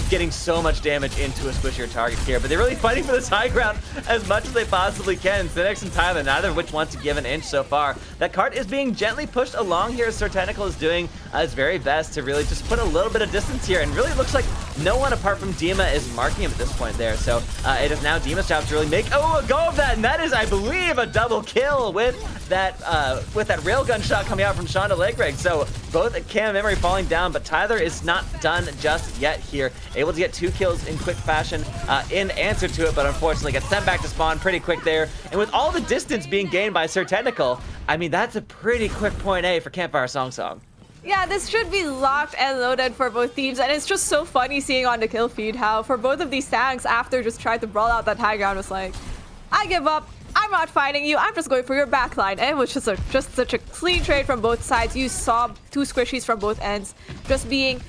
getting so much damage into a squishier target here. But they're really fighting for this high ground as much as they possibly can. Cinex and Tyler, neither of which wants to give an inch so far. That cart is being gently pushed along here as Sir Tentacle is doing his very best to really just put a little bit of distance here, and really looks like no one apart from Dima is marking him at this point there. So it is now Dima's job to really make a go of that, and that is, I believe, a double kill with that railgun shot coming out from Shonda Legreg. So both Cam and Memory falling down, but Tyler is not done just yet here. Able to get 2 kills in quick fashion in answer to it, but unfortunately gets sent back to spawn pretty quick there. And with all the distance being gained by Sir Tentacle, I mean, that's a pretty quick point A for Campfire Song Song. Yeah, this should be locked and loaded for both teams, and it's just so funny seeing on the kill feed how for both of these tanks, after just trying to brawl out that high ground, was like, I give up. I'm not fighting you. I'm just going for your backline. And it was just such a clean trade from both sides. You saw 2 squishies from both ends just being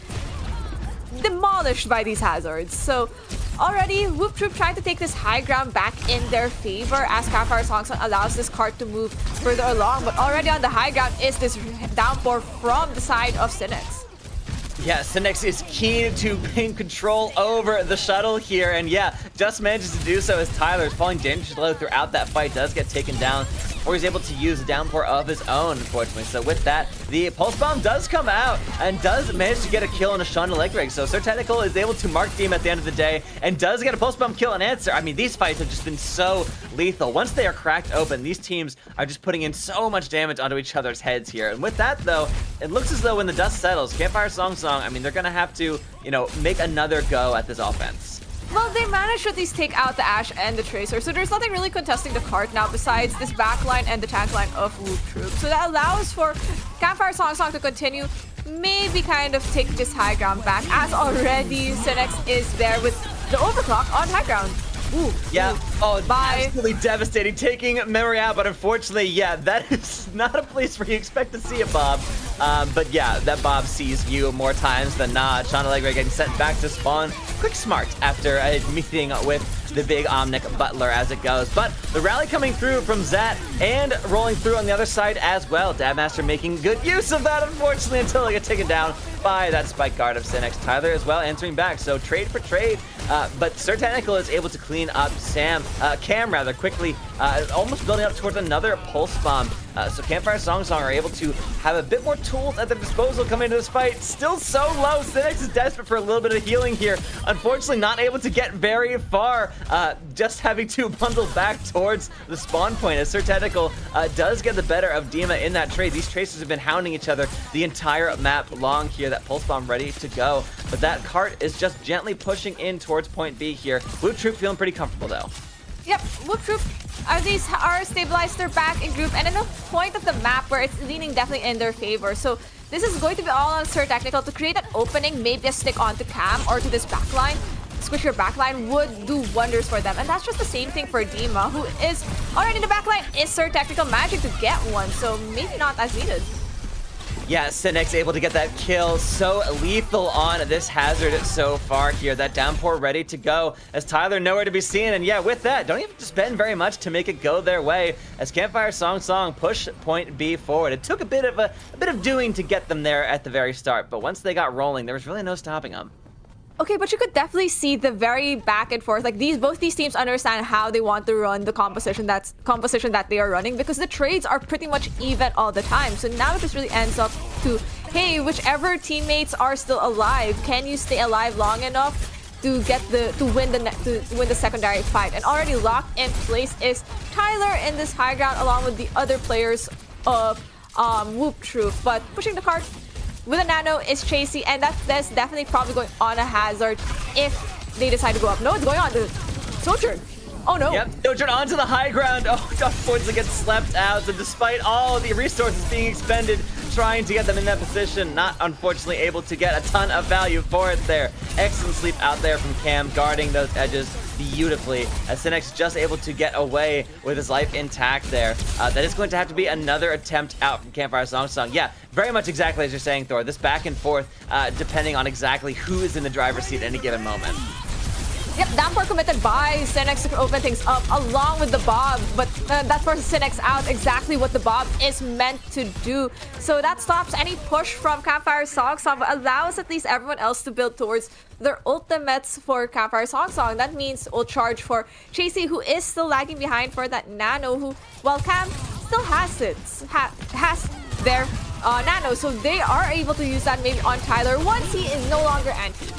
demolished by these hazards. So already, Woop Troop trying to take this high ground back in their favor as Campfire Song Song allows this cart to move further along. But already on the high ground is this downpour from the side of Cinex. Yeah, Cinex is keen to gain control over the shuttle here, and yeah, just manages to do so as Tyler is falling dangerously low throughout that fight, does get taken down, or he's able to use a downpour of his own, unfortunately. So with that, the Pulse Bomb does come out and does manage to get a kill on a Shonda Legreg. So Sir Tentacle is able to mark Team at the end of the day and does get a Pulse Bomb kill and answer. I mean, these fights have just been so lethal. Once they are cracked open, these teams are just putting in so much damage onto each other's heads here. And with that, though, it looks as though when the dust settles, Campfire Song Song, I mean, they're going to have to, you know, make another go at this offense. Well, they managed to at least take out the Ashe and the Tracer, so there's nothing really contesting the cart now besides this backline and the tank line of Woop Troop. So that allows for Campfire Song Song to continue, maybe kind of take this high ground back, as already Cinex is there with the overclock on high ground. Ooh, yeah. ooh. Oh, Bye. absolutely devastating. Taking Memory out, but unfortunately, yeah, that is not a place where you expect to see a Bob. But yeah, that Bob sees you more times than not. Shonda Legreg getting sent back to spawn. Quick smart after a meeting with the big Omnic Butler as it goes. But the rally coming through from Zat and rolling through on the other side as well. Dabmaster making good use of that, unfortunately, until they get taken down by that spike guard of Cinex. Tyler as well answering back, so trade for trade. But Sir Tentacle is able to clean up Cam rather quickly, almost building up towards another Pulse Bomb. So Campfire Song Song are able to have a bit more tools at their disposal coming into this fight. Still so low. Cinex is desperate for a little bit of healing here. Unfortunately, not able to get very far. Just having to bundle back towards the spawn point as Sir Tentacle does get the better of Dima in that trade. These Tracers have been hounding each other the entire map long here. That Pulse Bomb ready to go. But that cart is just gently pushing in towards point B here. Woop Troop feeling pretty comfortable though. Yep, Woop Troop are stabilized, they're back in group, and in a point of the map where it's leaning definitely in their favor. So this is going to be all on Sir Technical to create an opening, maybe a stick onto Cam or to this backline. Squish your backline would do wonders for them. And that's just the same thing for Dima, who is already in the backline, is Sir Technical managing to get one, so maybe not as needed. Yeah, Cinex able to get that kill. So lethal on this hazard so far here. That downpour ready to go as Tyler nowhere to be seen. And yeah, with that, don't even have to spend very much to make it go their way as Campfire Song Song push point B forward. It took a bit of doing to get them there at the very start, but once they got rolling, there was really no stopping them. Okay, but you could definitely see the very back and forth. Like both these teams understand how they want to run the composition that they are running, because the trades are pretty much even all the time. So now it just really ends up to, hey, whichever teammates are still alive, can you stay alive long enough to get to win the secondary fight? And already locked in place is Tyler in this high ground along with the other players of Woop Troop, but pushing the cart with a nano is Chasey, and that's definitely probably going on a hazard if they decide to go up. No, it's going on the Sojourn. Oh no. Yep, Sojourn onto the high ground. Oh, unfortunately gets slept out. So despite all the resources being expended trying to get them in that position, not unfortunately able to get a ton of value for it there. Excellent sleep out there from Cam, guarding those edges beautifully, as Synex just able to get away with his life intact there. That is going to have to be another attempt out from Campfire Song. Yeah, very much exactly as you're saying, Thor. This back and forth, depending on exactly who is in the driver's seat at any given moment. Yep, downpour committed by Synex to open things up along with the Bob, but that forces Synex out exactly what the Bob is meant to do. So that stops any push from Campfire Song, but allows at least everyone else to build towards their ultimates for Campfire Song. That means ult charge for Chasey, who is still lagging behind for that nano, who, well, Cam still has their nano, so they are able to use that maybe on Tyler once he is no longer anti.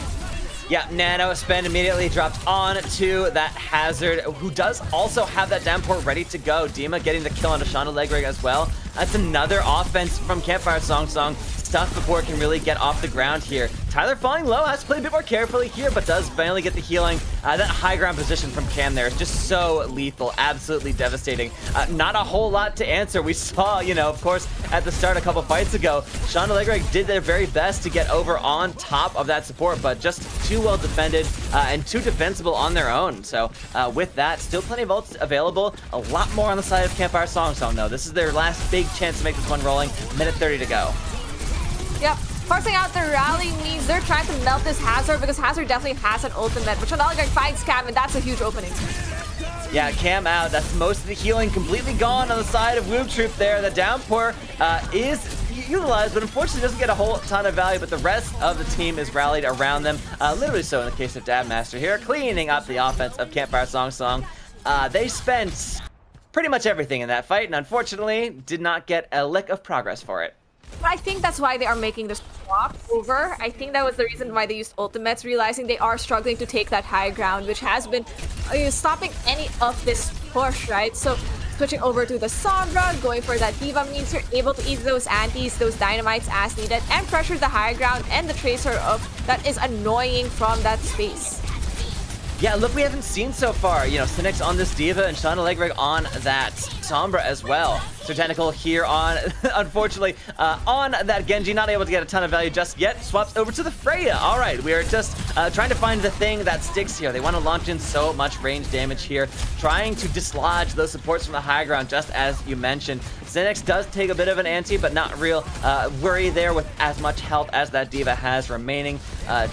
Yeah, Nano spend immediately drops on to that hazard, who does also have that downpour ready to go. Dima getting the kill on Shonda Legrig as well. That's another offense from Campfire Song. Stuff before it can really get off the ground here. Tyler falling low, has to play a bit more carefully here, but does finally get the healing. That high ground position from Cam there is just so lethal, absolutely devastating. Not a whole lot to answer. We saw, of course, at the start a couple fights ago, Shonda Legrig did their very best to get over on top of that support, but just too well defended and too defensible on their own. So with that, still plenty of ults available. A lot more on the side of Campfire Song though. This is their last big chance to make this one rolling. Minute 30 to go. Yep, forcing out the rally means they're trying to melt this Hazard, because Hazard definitely has an ultimate, which Shonda Legrig finds Cam, and that's a huge opening. Yeah, Cam out. That's most of the healing completely gone on the side of Woop Troop there. The downpour is utilized, but unfortunately doesn't get a whole ton of value, but the rest of the team is rallied around them. Literally so in the case of Dabmaster here, cleaning up the offense of Campfire Song. They spent pretty much everything in that fight, and unfortunately did not get a lick of progress for it. But I think that's why they are making this swap over. I think that was the reason why they used ultimates, realizing they are struggling to take that high ground, which has been stopping any of this push, right? So switching over to the Sombra, going for that Diva means you're able to eat those antis, those dynamites as needed, and pressure the high ground and the Tracer of that is annoying from that space. Yeah, look, we haven't seen so far. Synex on this Diva and Shonda Legrig on that Sombra as well. So Tentacle here on, unfortunately, on that Genji, not able to get a ton of value just yet. Swaps over to the Freya. All right, we are just trying to find the thing that sticks here. They want to launch in so much range damage here, trying to dislodge those supports from the high ground, just as you mentioned. Synex does take a bit of an anti, but not real worry there with as much health as that Diva has remaining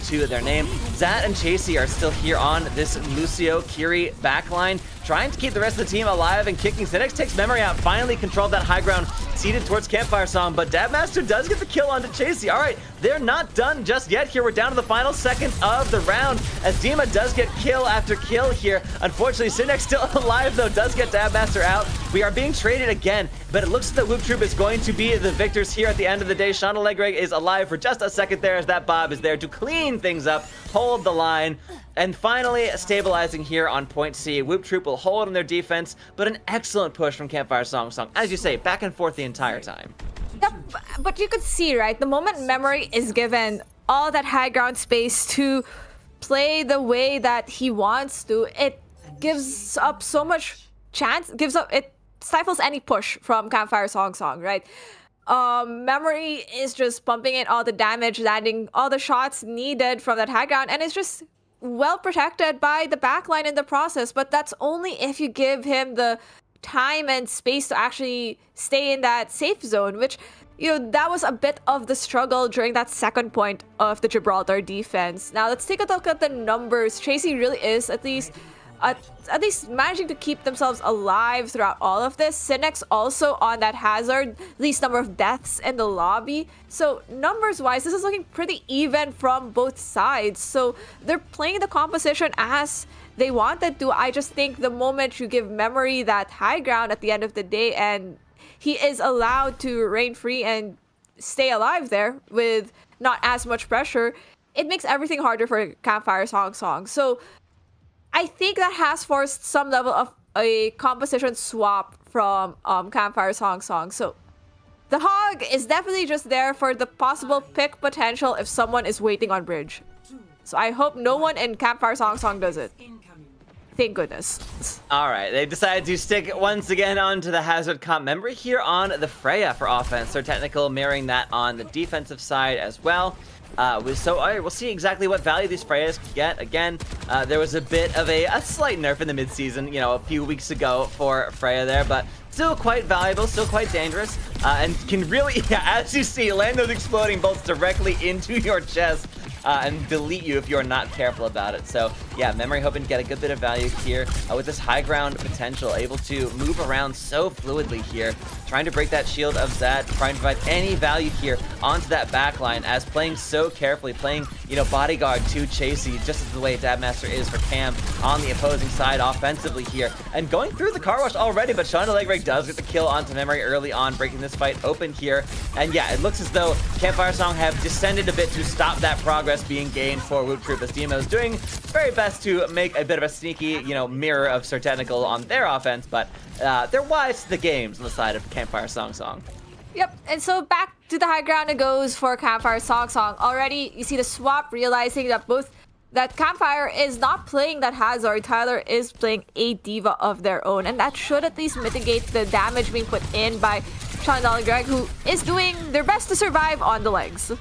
to their name. Zat and Chasey are still here on this Lucio Kiri backline, trying to keep the rest of the team alive and kicking. Synex takes memory out, finally controlled that high ground, seated towards Campfire Song, but Dabmaster does get the kill onto Chasey. All right, they're not done just yet here. We're down to the final second of the round, as Dima does get kill after kill here. Unfortunately, Synex still alive, though, does get Dabmaster out. We are being traded again, but it looks that Woop Troop is going to be the victors here at the end of the day. Shonda Legrig is alive for just a second there, as that Bob is there to clean things up, hold the line, and finally stabilizing here on point C. Woop Troop will hold on their defense, but an excellent push from Campfire Song. As you say, back and forth the entire time. Yep, but you could see, right, the moment memory is given all that high ground space to play the way that he wants to, it gives up so much chance, it stifles any push from Campfire Song, right? Memory is just pumping in all the damage, landing all the shots needed from that high ground, and it's just well protected by the backline in the process. But that's only if you give him the time and space to actually stay in that safe zone, which, that was a bit of the struggle during that second point of the Gibraltar defense. Now let's take a look at the numbers. Chasey really is at least managing to keep themselves alive throughout all of this. Synex also on that hazard, least number of deaths in the lobby. So numbers wise, this is looking pretty even from both sides. So they're playing the composition as they wanted to. I just think the moment you give memory that high ground at the end of the day, and he is allowed to reign free and stay alive there with not as much pressure, it makes everything harder for Campfire Song. So I think that has forced some level of a composition swap from Campfire Song. So The hog is definitely just there for the possible pick potential if someone is waiting on bridge. So I hope no one in Campfire Song does it. Thank goodness. All right, they decided to stick once again onto the Hazard comp memory here on the Freya for offense. So technical mirroring that on the defensive side as well. So all right, we'll see exactly what value these Freyas get. Again, there was a bit of a slight nerf in the midseason, you know, a few weeks ago for Freya there, but still quite valuable, still quite dangerous, and can really, as you see, land those exploding bolts directly into your chest. And delete you if you're not careful about it. So yeah, Memory hoping to get a good bit of value here with this high ground potential, able to move around so fluidly here, trying to break that shield of Zad, trying to provide any value here onto that back line as playing so carefully, playing, you know, bodyguard to Chasey, just as the way Dabmaster is for Cam on the opposing side offensively here. And going through the car wash already, but Sean Allegre does get the kill onto Memory early on, breaking this fight open here. And yeah, it looks as though Campfire Song have descended a bit to stop that progress being gained for Woop Troop, as Demo is doing very best to make a bit of a sneaky, you know, mirror of Sir Technical on their offense, but they're wise to the games on the side of Campfire Song. Yep, and so back to the high ground it goes for Campfire Song. Already, you see the swap, realizing that Campfire is not playing that Hazard. Tyler is playing a diva of their own, and that should at least mitigate the damage being put in by Sean Greg, who is doing their best to survive on the legs.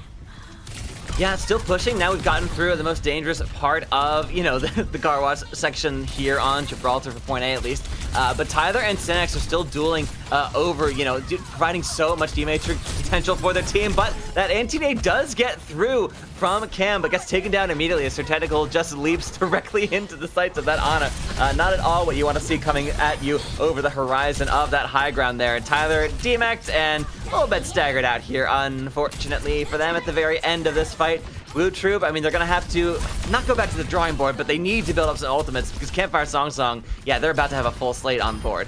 Yeah, still pushing. Now we've gotten through the most dangerous part of, you know, the car wash section here on Gibraltar for point A at least. But Tyler and Synex are still dueling over, you know, providing so much damage potential for their team. But that anti-nade does get through from Cam, but gets taken down immediately as Sir Technical just leaps directly into the sights of that Ana. Not at all what you want to see coming at you over the horizon of that high ground there. Tyler demexed and a little bit staggered out here, unfortunately for them at the very end of this fight. Blue Troop, I mean, they're going to have to not go back to the drawing board, but they need to build up some ultimates because Campfire Song, yeah, they're about to have a full slate on board.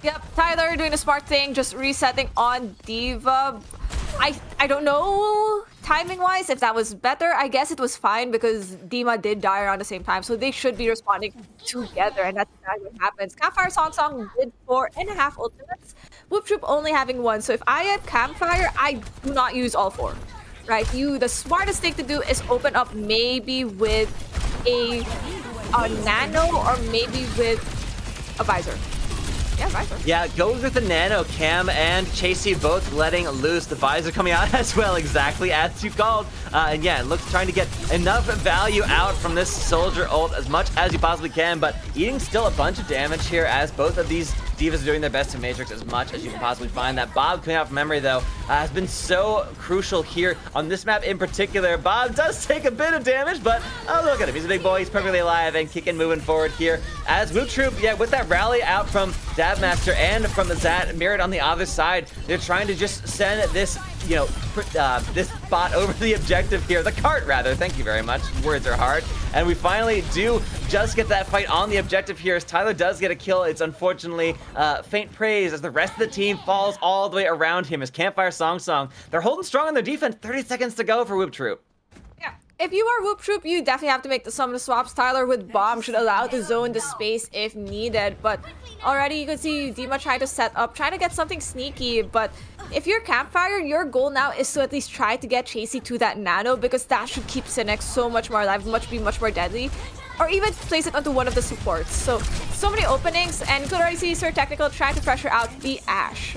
Yep, Tyler doing the smart thing, just resetting on Diva. I don't know timing-wise if that was better. I guess it was fine because Dima did die around the same time, so they should be responding together, and that's exactly what happens. Campfire Song did 4.5 ultimates, Woop Troop only having 1, so if I had Campfire, I do not use all 4. Right, the smartest thing to do is open up maybe with a nano or maybe with a visor. Yeah, visor. Yeah, go with the nano. Cam and Chasey both letting loose. The visor coming out as well, exactly as you called. And yeah, it looks trying to get enough value out from this soldier ult as much as you possibly can, but eating still a bunch of damage here as both of these Divas are doing their best to matrix as much as you can possibly find. That Bob coming out from memory, though, has been so crucial here on this map in particular. Bob does take a bit of damage, but oh, look at him. He's a big boy. He's perfectly alive and kicking, moving forward here. As Woop Troop, yeah, with that rally out from Dabmaster and from the Zat mirrored on the other side, they're trying to just send this, you know, this bot over the objective here. The cart, rather. Thank you very much. Words are hard. And we finally do just get that fight on the objective here as Tyler does get a kill. It's unfortunately faint praise as the rest of the team falls all the way around him as Campfire Song. They're holding strong on their defense. 30 seconds to go for Woop Troop. Yeah, if you are Woop Troop, you definitely have to make some of the swaps. Tyler with Bomb should allow to zone the space if needed, but already you can see Dima trying to set up, trying to get something sneaky, but if you're Campfire, your goal now is to at least try to get Chasey to that nano because that should keep Synex so much more alive, be much more deadly. Or even place it onto one of the supports. So many openings, and you could already see Sir Technical trying to pressure out the Ashe.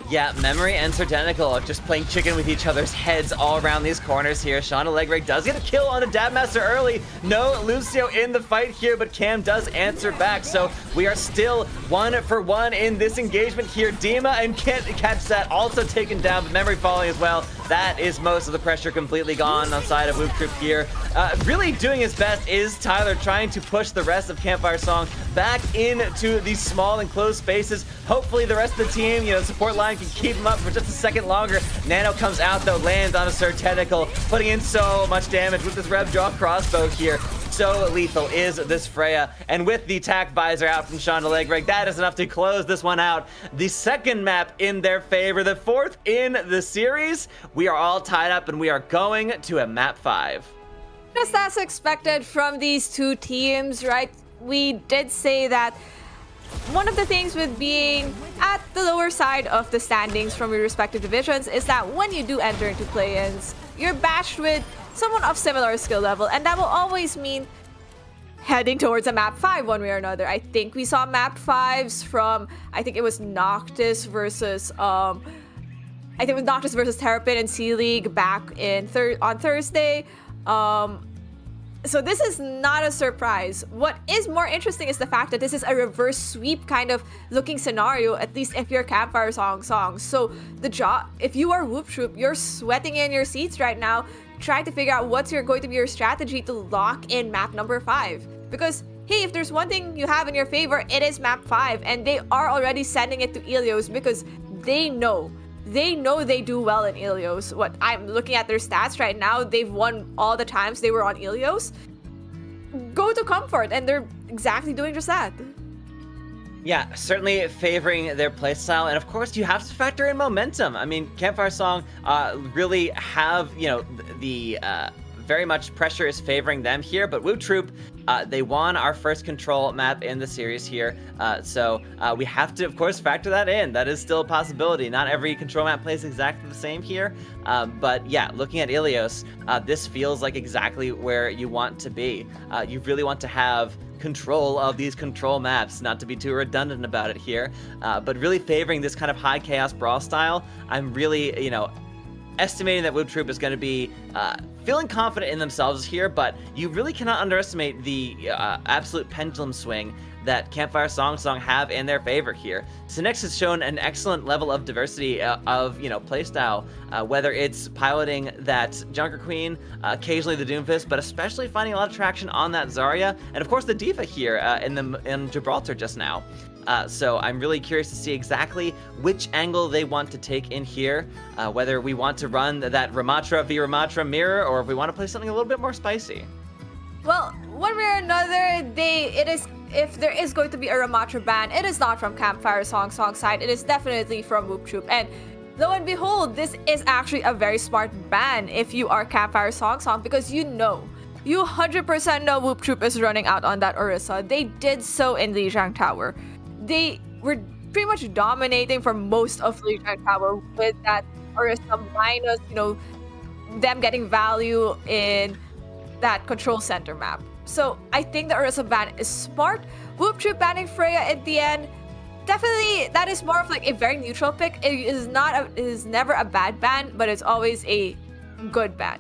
Yeah, Memory and Sir Technical are just playing chicken with each other's heads all around these corners here. Sean Allegre does get a kill on a Dabmaster early. No Lucio in the fight here, but Cam does answer back. So we are still 1 for 1 in this engagement here. Dima and can't catch that, also taken down, but Memory falling as well. That is most of the pressure completely gone on the side of Woop Troop here. Really doing his best is Tyler trying to push the rest of Campfire Song back into these small enclosed spaces. Hopefully the rest of the team, you know, support line can keep him up for just a second longer. Nano comes out though, lands on a Sir Technical, putting in so much damage with this Rev Draw crossbow here. So lethal is this Freya, and with the tack visor out from Sean Allegre, that is enough to close this one out. The second map in their favor, the 4th in the series. We are all tied up and we are going to a map 5. Just as expected from these two teams, right? We did say that one of the things with being at the lower side of the standings from your respective divisions is that when you do enter into play-ins, you're bashed with someone of similar skill level, and that will always mean heading towards a map 5 one way or another. I think we saw map 5s from, I think it was Noctis versus Terrapin in C League back in on Thursday. So this is not a surprise. What is more interesting is the fact that this is a reverse sweep kind of looking scenario, at least if you're Campfire Song. So if you are Woop Troop, you're sweating in your seats right now, trying to figure out what's going to be your strategy to lock in map number 5. Because, hey, if there's one thing you have in your favor, it is map 5. And they are already sending it to Ilios because they know they do well in Ilios. What I'm looking at their stats right now, they've won all the times they were on Ilios. Go to Comfort, and they're exactly doing just that. Yeah, certainly favoring their playstyle, and of course you have to factor in momentum. I mean, Campfire Song really have, the very much pressure is favoring them here, but Woop Troop, they won our first control map in the series here, so we have to, of course, factor that in. That is still a possibility. Not every control map plays exactly the same here, but yeah, looking at Ilios, this feels like exactly where you want to be. You really want to have control of these control maps, not to be too redundant about it here, but really favoring this kind of high chaos brawl style. I'm really, estimating that Woop Troop is going to be feeling confident in themselves here, but you really cannot underestimate the absolute pendulum swing that Campfire Song have in their favor here. Synex has shown an excellent level of diversity of playstyle, whether it's piloting that Junker Queen, occasionally the Doomfist, but especially finding a lot of traction on that Zarya, and of course the Diva here in Gibraltar just now. So I'm really curious to see exactly which angle they want to take in here, whether we want to run that Ramatra v Ramatra mirror, or if we want to play something a little bit more spicy. Well, one way or another, if there is going to be a Ramatra ban, it is not from Campfire Song side, it is definitely from Woop Troop. And lo and behold, this is actually a very smart ban if you are Campfire Song, because you 100% know Woop Troop is running out on that Orisa. They did so in Lijiang Tower. They were pretty much dominating for most of Lijiang Tower with that Orisa minus, them getting value in that control center map. So I think the Orisa ban is smart. Woop Troop banning Freya at the end, definitely that is more of like a very neutral pick. It is never a bad ban, but it's always a good ban.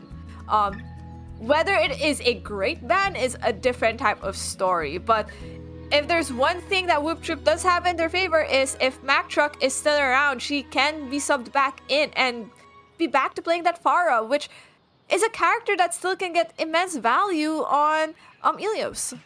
Whether it is a great ban is a different type of story, but if there's one thing that Woop Troop does have in their favor is if Mac Truck is still around, she can be subbed back in and be back to playing that Pharah, which is a character that still can get immense value on Ilios.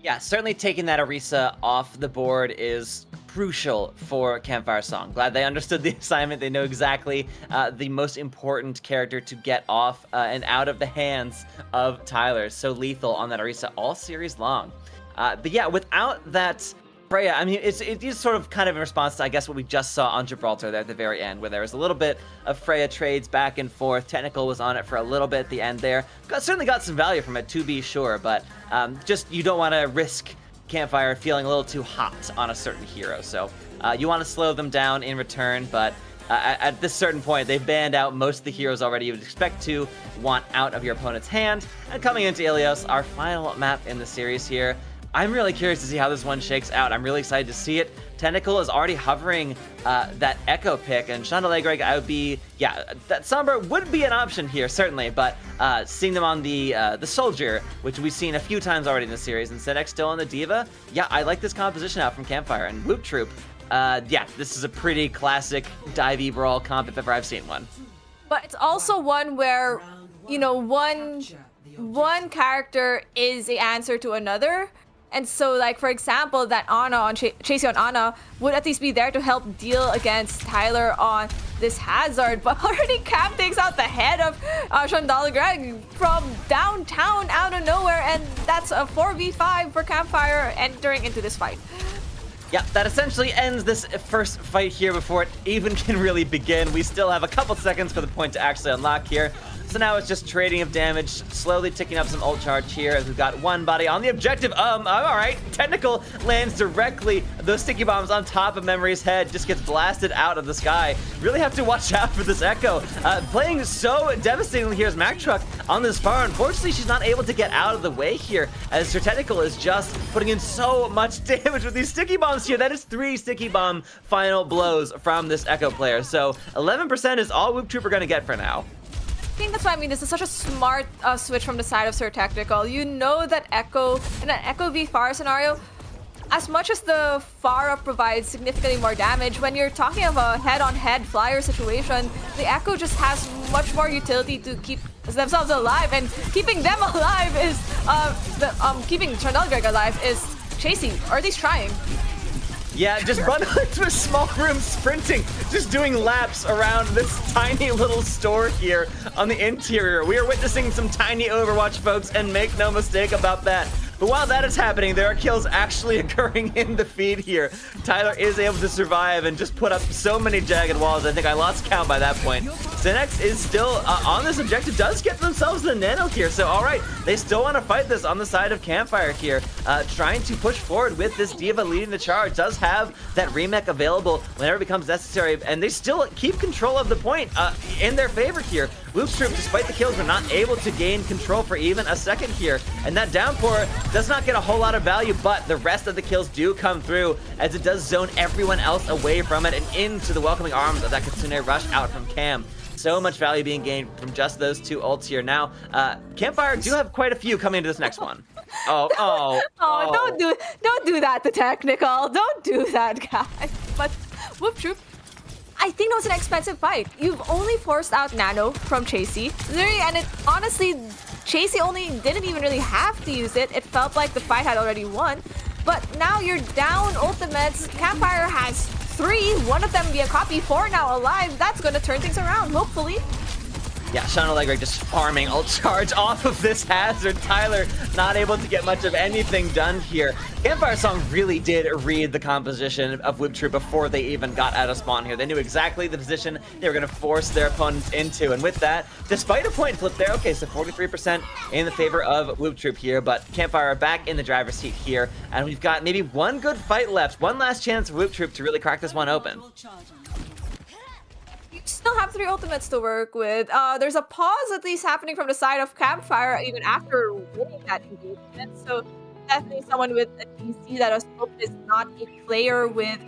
Yeah, certainly taking that Orisa off the board is crucial for Campfire Song. Glad they understood the assignment. They know exactly the most important character to get off and out of the hands of Tyler. So lethal on that Orisa all series long. But yeah, without that Freya, I mean, it is sort of kind of in response to, I guess, what we just saw on Gibraltar there at the very end, where there was a little bit of Freya trades back and forth. Technical was on it for a little bit at the end there. Certainly got some value from it, to be sure, but just you don't want to risk Campfire feeling a little too hot on a certain hero. So you want to slow them down in return, but at this certain point, they've banned out most of the heroes already you would expect to want out of your opponent's hand. And coming into Ilios, our final map in the series here, I'm really curious to see how this one shakes out. I'm really excited to see it. Tentacle is already hovering that Echo pick, and Chandalegre, I would be, that Sombra would be an option here, certainly, but seeing them on the Soldier, which we've seen a few times already in the series, and Sedex still on the Diva, I like this composition out from Campfire. And Woop Troop, this is a pretty classic divey brawl comp if ever I've seen one. But it's also one where, one character is the answer to another. And so, like, for example, that Ana on Chasey on Ana would at least be there to help deal against Tyler on this Hazard, but already Cap takes out the head of Chandalegre from downtown out of nowhere, and that's a 4v5 for Campfire entering into this fight. Yeah, that essentially ends this first fight here before it even can really begin. We still have a couple seconds for the point to actually unlock here. So now it's just trading of damage, slowly ticking up some ult charge here as we've got one body on the objective. All right, technical lands directly. Those sticky bombs on top of Memory's head, just gets blasted out of the sky. Really have to watch out for this Echo. Playing so devastatingly here is Mac Truck on this far. Unfortunately, she's not able to get out of the way here as her technical is just putting in so much damage with these sticky bombs here. That is 3 sticky bomb final blows from this Echo player. So 11% is all Woop Troop are going to get for now. I think that's why I mean this is such a smart switch from the side of Sir Technical. You know that Echo, in an Echo v Pharah scenario, as much as the Pharah provides significantly more damage, when you're talking of a head-on-head flyer situation, the Echo just has much more utility to keep themselves alive, and keeping them alive is, keeping Charnel Greg alive is chasing, or at least trying. Yeah, just run into a small room sprinting, just doing laps around this tiny little store here on the interior. We are witnessing some tiny Overwatch, folks, and make no mistake about that. But while that is happening, there are kills actually occurring in the feed here. Tyler is able to survive and just put up so many jagged walls. I think I lost count by that point. Synex is still on this objective, does get themselves the nano here. So, all right, they still want to fight this on the side of Campfire here, trying to push forward with this D.Va leading the charge. Does have that remake available whenever it becomes necessary, and they still keep control of the point in their favor here. Woop Troop, despite the kills, were not able to gain control for even a second here, and that downpour does not get a whole lot of value, but the rest of the kills do come through as it does zone everyone else away from it and into the welcoming arms of that Kitsune rush out from Cam. So much value being gained from just those 2 ults here. Now, Campfire do have quite a few coming into this next one. Oh, Don't do that to Technical. Don't do that, guys. But Woop Troop, I think that was an expensive fight. You've only forced out Nano from Chasey. And it honestly, Chasey only didn't even really have to use it. It felt like the fight had already won. But now you're down ultimates. Campfire has 3, one of them via copy, 4 now alive. That's gonna turn things around, hopefully. Yeah, Sean Allegre just farming ult charge off of this hazard. Tyler not able to get much of anything done here. Campfire Song really did read the composition of Woop Troop before they even got out of spawn here. They knew exactly the position they were going to force their opponents into. And with that, despite a point flip there, okay, so 43% in the favor of Woop Troop here, but Campfire are back in the driver's seat here. And we've got maybe one good fight left. One last chance for Woop Troop to really crack this one open. You still have 3 ultimates to work with. There's a pause at least happening from the side of Campfire even after winning that engagement. So definitely someone with a DC that has hoped is not a player with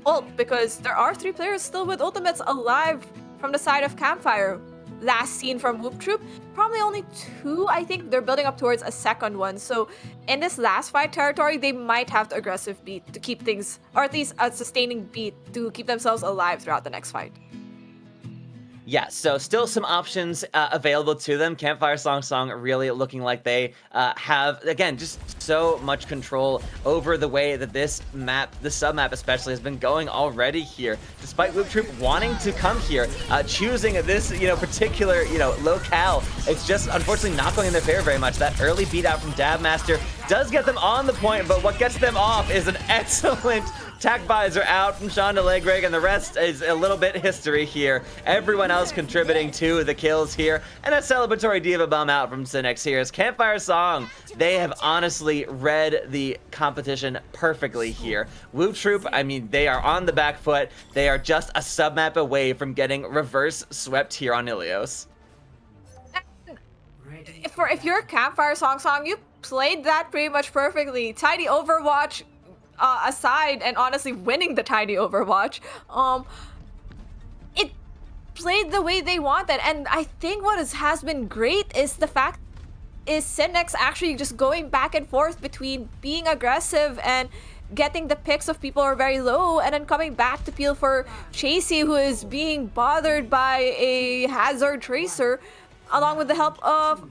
ult, because there are 3 players still with ultimates alive from the side of Campfire. Last seen from Woop Troop, probably only 2. I think they're building up towards a second one. So in this last fight territory, they might have the aggressive beat to keep things, or at least a sustaining beat to keep themselves alive throughout the next fight. Yeah, so still some options available to them. Campfire Song really looking like they have, again, just so much control over the way that this map, the sub-map especially, has been going already here. Despite Woop Troop wanting to come here, choosing this, particular, locale, it's just unfortunately not going in their favor very much. That early beat out from Dabmaster does get them on the point, but what gets them off is an excellent Tac visor out from Sean Allegre, and the rest is a little bit history here. Everyone else contributing to the kills here, and a celebratory D.Va bomb out from Synex here. As Campfire Song, they have honestly read the competition perfectly here. Woop Troop, I mean, they are on the back foot. They are just a sub-map away from getting reverse swept here on Ilios. If you're a Campfire Song, you played that pretty much perfectly. Tidy Overwatch aside, and honestly winning the Tiny Overwatch, it played the way they wanted. And I think what has been great is the fact is Synex actually just going back and forth between being aggressive and getting the picks of people who are very low, and then coming back to peel for Chasey, who is being bothered by a hazard tracer, along with the help of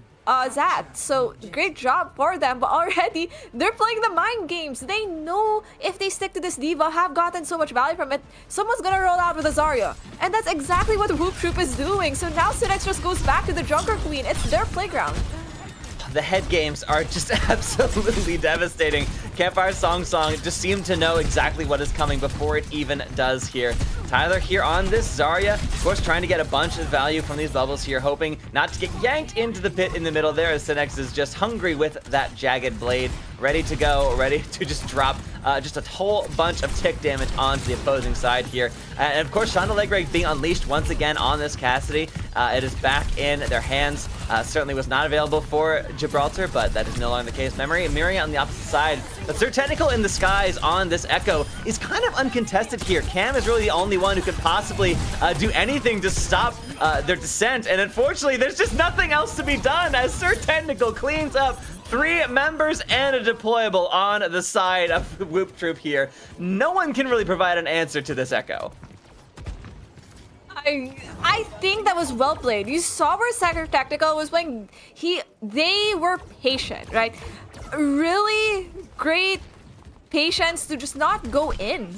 Zat. So great job for them, but already they're playing the mind games. They know if they stick to this D.Va, have gotten so much value from it, someone's gonna roll out with a Zarya, and that's exactly what Woop Troop is doing. So now Synex just goes back to the Junker Queen. It's their playground. The head games are just absolutely devastating. Campfire Song just seem to know exactly what is coming before it even does here. Tyler here on this Zarya, of course, trying to get a bunch of value from these bubbles here, hoping not to get yanked into the pit in the middle there, as Synex is just hungry with that jagged blade, ready to go, ready to just drop just a whole bunch of tick damage onto the opposing side here. And of course, Chandalegre being unleashed once again on this Cassidy. It is back in their hands. Certainly was not available for Gibraltar, but that is no longer the case. Memory mirroring on the opposite side. But Sir Technical in the skies on this Echo is kind of uncontested here. Cam is really the only one who could possibly do anything to stop their descent. And unfortunately, there's just nothing else to be done as Sir Technical cleans up 3 members and a deployable on the side of the Woop Troop here. No one can really provide an answer to this Echo. I think that was well played. You saw where Sacred Tactical was playing. They were patient, right? Really great patience to just not go in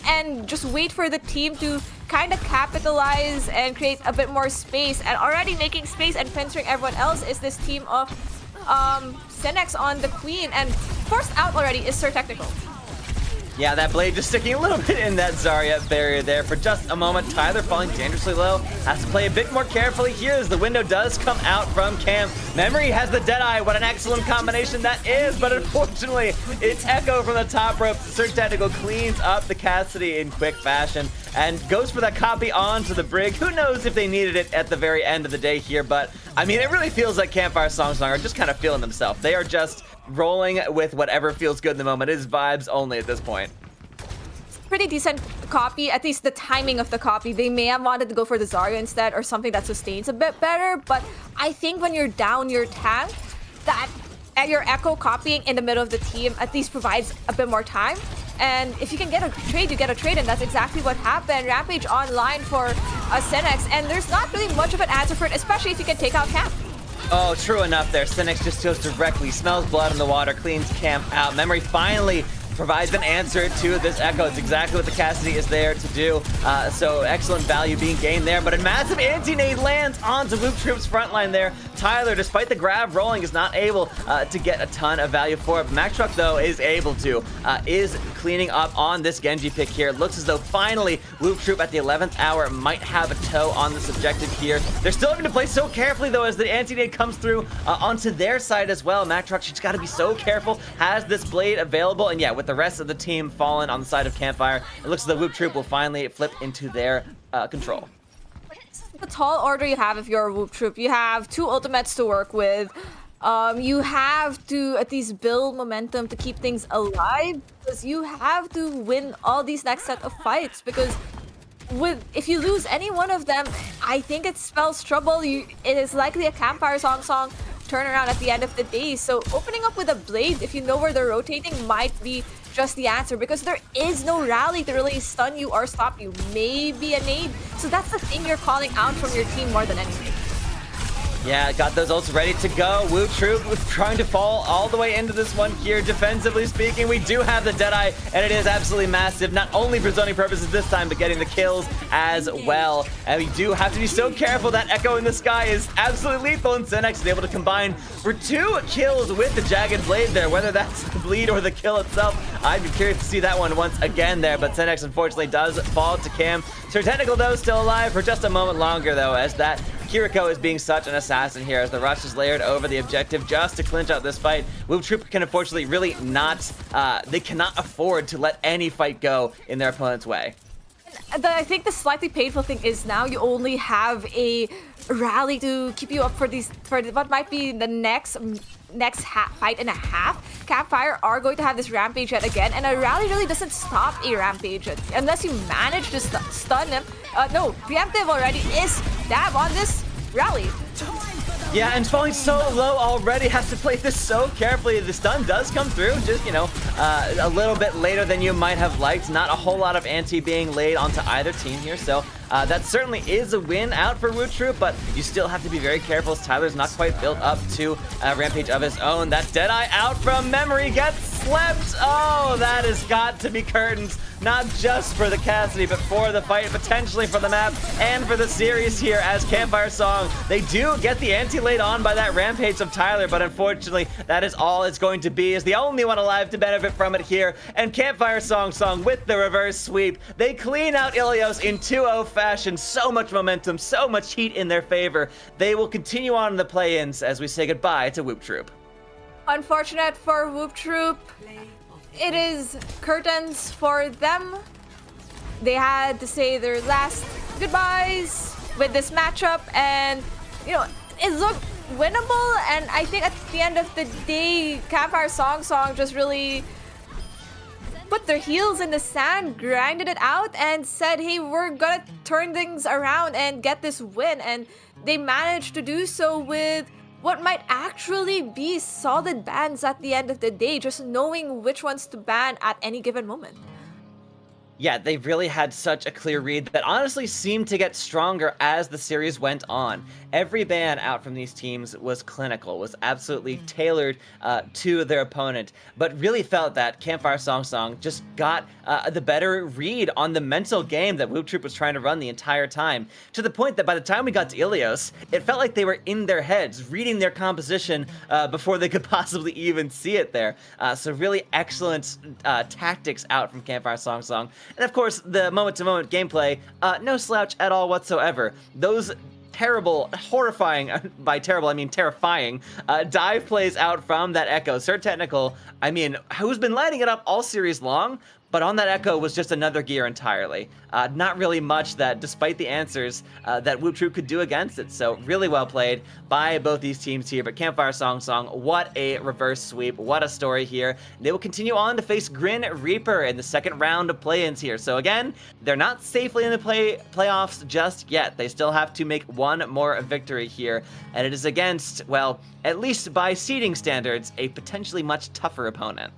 and just wait for the team to kind of capitalize and create a bit more space. And already making space and fenstering everyone else is this team of Synex on the Queen. And forced out already is Sir Technical. Yeah, that blade just sticking a little bit in that Zarya barrier there for just a moment. Tyler falling dangerously low. Has to play a bit more carefully here as the window does come out from Cam. Memory has the Deadeye. What an excellent combination that is, but unfortunately, it's Echo from the top rope. Sir Tactical cleans up the Cassidy in quick fashion and goes for that copy onto the Brig. Who knows if they needed it at the very end of the day here, but I mean, it really feels like Campfire Song are just kind of feeling themselves. They are just rolling with whatever feels good in the moment. It is vibes only at this point. Pretty decent copy, at least the timing of the copy. They may have wanted to go for the Zarya instead or something that sustains a bit better, but I think when you're down your tank, that your Echo copying in the middle of the team at least provides a bit more time. And if you can get a trade, you get a trade, and that's exactly what happened. Rampage online for Synex, and there's not really much of an answer for it, especially if you can take out Camp. Oh, true enough there. Synex just goes directly, smells blood in the water, cleans Camp out. Memory finally provides an answer to this Echo. It's exactly what the Cassidy is there to do. So excellent value being gained there, but a massive anti-nade lands onto Woop Troop's front line there. Tyler, despite the grab rolling, is not able to get a ton of value for it. Max Truck, though, is able to. Is cleaning up on this Genji pick here. Looks as though finally Woop Troop at the 11th hour might have a toe on this objective here. They're still having to play so carefully, though, as the anti-nade comes through onto their side as well. Max Truck, she's got to be so careful. Has this blade available, and yeah, with the rest of the team fallen on the side of Campfire, it looks as though Woop Troop will finally flip into their control. The tall order you have if you're a Woop Troop. You have 2 ultimates to work with. You have to at least build momentum to keep things alive, because you have to win all these next set of fights, because if you lose any one of them, I think it spells trouble. It is likely a Campfire song turnaround at the end of the day. So opening up with a blade, if you know where they're rotating, might be just the answer, because there is no rally to really stun you or stop you. Maybe a nade. So that's the thing you're calling out from your team more than anything. Yeah, got those ults ready to go. Woop Troop trying to fall all the way into this one here. Defensively speaking, we do have the Deadeye, and it is absolutely massive, not only for zoning purposes this time, but getting the kills as well. And we do have to be so careful. That Echo in the sky is absolutely lethal, and Synex is able to combine for 2 kills with the Jagged Blade there. Whether that's the bleed or the kill itself, I'd be curious to see that one once again there, but Synex unfortunately does fall to Cam. Sir Technical, though, still alive for just a moment longer, though, as that Kiriko is being such an assassin here as the rush is layered over the objective just to clinch out this fight. Woop Troop can unfortunately really not, they cannot afford to let any fight go in their opponent's way. I think the slightly painful thing is now you only have a rally to keep you up for what might be the next fight and a half. Campfire are going to have this rampage yet again, and a rally really doesn't stop a rampage unless you manage to stun him. No, preemptive already is dab on this rally. Yeah, and falling so low already, has to play this so carefully. The stun does come through, just, you know, a little bit later than you might have liked. Not a whole lot of anti being laid onto either team here, so that certainly is a win out for Woop Troop, but you still have to be very careful as Tyler's not quite built up to a rampage of his own. That Deadeye out from Memory gets swept. Oh, that has got to be curtains, not just for the Cassidy, but for the fight, potentially for the map, and for the series here as Campfire Song. They do get the anti-laid on by that Rampage of Tyler, but unfortunately, that is all it's going to be, is the only one alive to benefit from it here. And Campfire Song with the reverse sweep, they clean out Ilios in 2-0 fashion. So much momentum, so much heat in their favor. They will continue on in the play-ins as we say goodbye to Woop Troop. Unfortunate for Woop Troop. It is curtains for them. They had to say their last goodbyes with this matchup, and you know, it looked winnable, and I think at the end of the day, Campfire Song just really put their heels in the sand, grinded it out, and said, hey, we're gonna turn things around and get this win. And they managed to do so with what might actually be solid bans at the end of the day, just knowing which ones to ban at any given moment. Yeah, they really had such a clear read that honestly seemed to get stronger as the series went on. Every ban out from these teams was clinical, was absolutely tailored to their opponent, but really felt that Campfire Song just got the better read on the mental game that Woop Troop was trying to run the entire time, to the point that by the time we got to Ilios, it felt like they were in their heads, reading their composition before they could possibly even see it there. So really excellent tactics out from Campfire Song. And of course, the moment-to-moment gameplay, no slouch at all whatsoever. Those terrible, horrifying, by terrible I mean terrifying, dive plays out from that Echo. Sir Technical, I mean, who's been lighting it up all series long, but on that Echo was just another gear entirely. Not really much that, despite the answers, that Woop Troop could do against it. So really well played by both these teams here. But Campfire Song, what a reverse sweep. What a story here. They will continue on to face Grin Reaper in the second round of play-ins here. So again, they're not safely in the playoffs just yet. They still have to make one more victory here. And it is against, well, at least by seeding standards, a potentially much tougher opponent.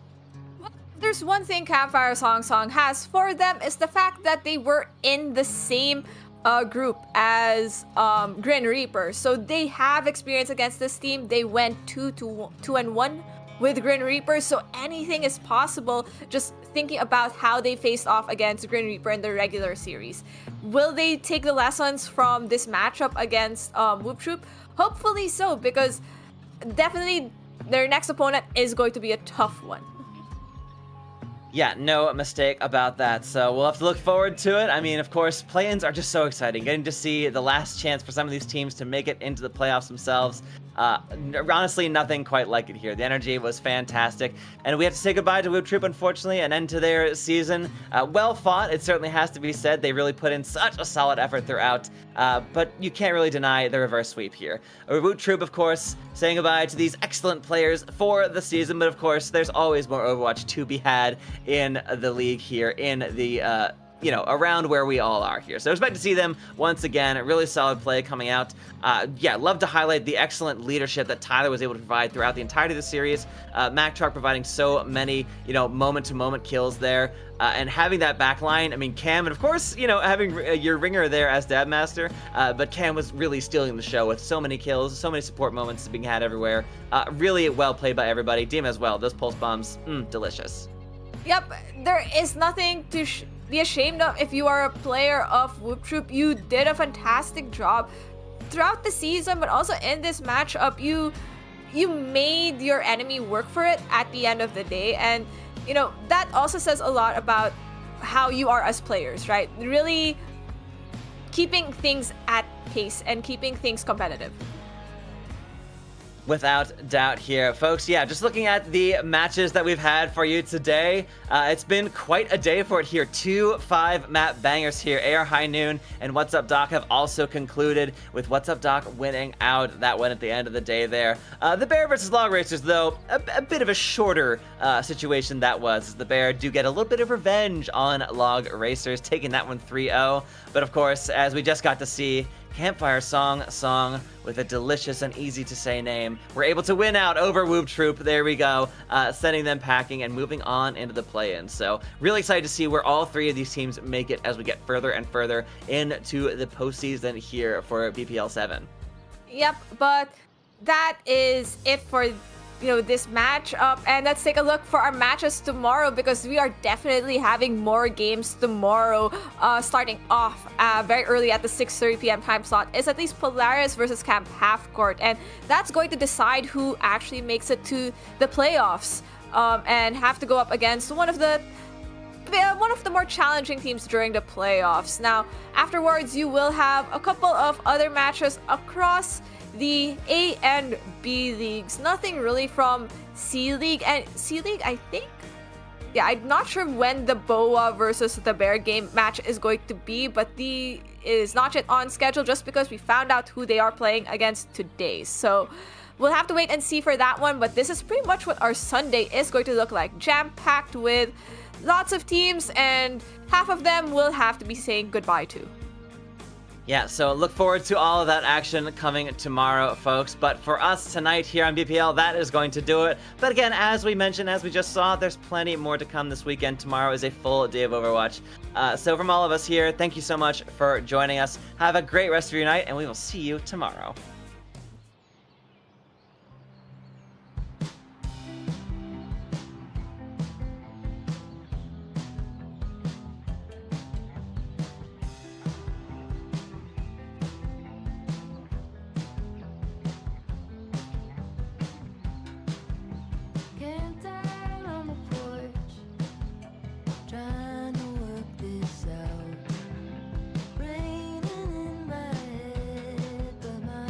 There's one thing Campfire Song has for them is the fact that they were in the same group as Grin Reaper. So they have experience against this team. They went 2-1 with Grin Reaper. So anything is possible, just thinking about how they faced off against Grin Reaper in the regular series. Will they take the lessons from this matchup against Woop Troop? Hopefully so, because definitely their next opponent is going to be a tough one. Yeah, no mistake about that. So we'll have to look forward to it. I mean, of course, play-ins are just so exciting. Getting to see the last chance for some of these teams to make it into the playoffs themselves. Honestly, nothing quite like it here. The energy was fantastic. And we have to say goodbye to Woop Troop, unfortunately, an end to their season. Well fought, it certainly has to be said. They really put in such a solid effort throughout. But you can't really deny the reverse sweep here. Woop Troop, of course, saying goodbye to these excellent players for the season. But of course, there's always more Overwatch to be had in the league here, in the around where we all are here. So expect to see them once again. A really solid play coming out. Yeah, love to highlight the excellent leadership that Tyler was able to provide throughout the entirety of the series. Mac Truck providing so many, moment-to-moment kills there. And having that back line, I mean, Cam, and of course, having your ringer there as Dab Master, but Cam was really stealing the show with so many kills, so many support moments being had everywhere. Really well played by everybody. Dim as well. Those pulse bombs, delicious. Yep, there is nothing to be ashamed of if you are a player of Woop Troop. You did a fantastic job throughout the season, but also in this matchup, you made your enemy work for it at the end of the day. And, that also says a lot about how you are as players, right? Really keeping things at pace and keeping things competitive. Without doubt here, folks. Yeah, just looking at the matches that we've had for you today, it's been quite a day for it here. 2 5-map bangers here. AR High Noon and What's Up Doc have also concluded, with What's Up Doc winning out that one at the end of the day there. The Bear versus Log Racers, though, a bit of a shorter situation that was, as the Bear do get a little bit of revenge on Log Racers, taking that one 3-0. But of course, as we just got to see, Campfire Song with a delicious and easy to say name, we're able to win out over Woop Troop. There we go, sending them packing and moving on into the play-in. So really excited to see where all three of these teams make it as we get further and further into the postseason here for BPL 7. Yep, but that is it for this matchup. And let's take a look for our matches tomorrow, because we are definitely having more games tomorrow. Starting off very early at the 6:30 p.m. time slot is at least Polaris versus Camp Half Court, and that's going to decide who actually makes it to the playoffs and have to go up against one of the more challenging teams during the playoffs. Now, afterwards, you will have a couple of other matches across the A and B leagues. Nothing really from C League. And C League, I think, I'm not sure when the Boa versus the Bear game match is going to be, but the is not yet on schedule just because we found out who they are playing against today. So we'll have to wait and see for that one, but this is pretty much what our Sunday is going to look like. Jam-packed with lots of teams, and half of them will have to be saying goodbye to. Yeah, so look forward to all of that action coming tomorrow, folks. But for us tonight here on BPL, that is going to do it. But again, as we mentioned, as we just saw, there's plenty more to come this weekend. Tomorrow is a full day of Overwatch. So from all of us here, thank you so much for joining us. Have a great rest of your night, and we will see you tomorrow. Camped out on the porch, trying to work this out. Raining in my head, but my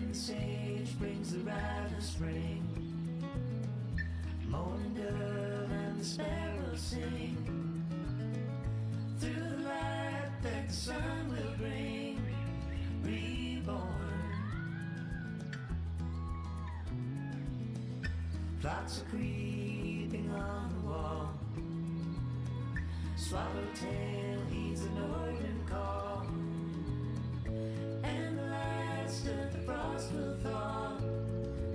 when sage brings the rite of spring. Morning dove and the sparrows sing through the light that the sun will bring. Reborn, flocks are creeping on the wall. Swallowtail heeds the northern call, and the last of the frost will thaw.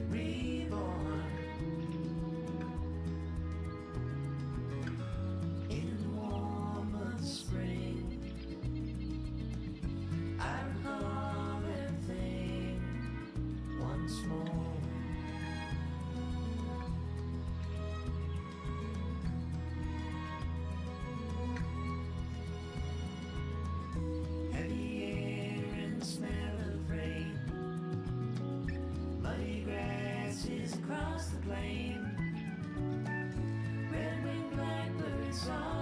Reborn in the warm of the spring. I recall everything once more. Heavy air and the smell of rain, muddy grasses across the plain, red-winged blackbirds song.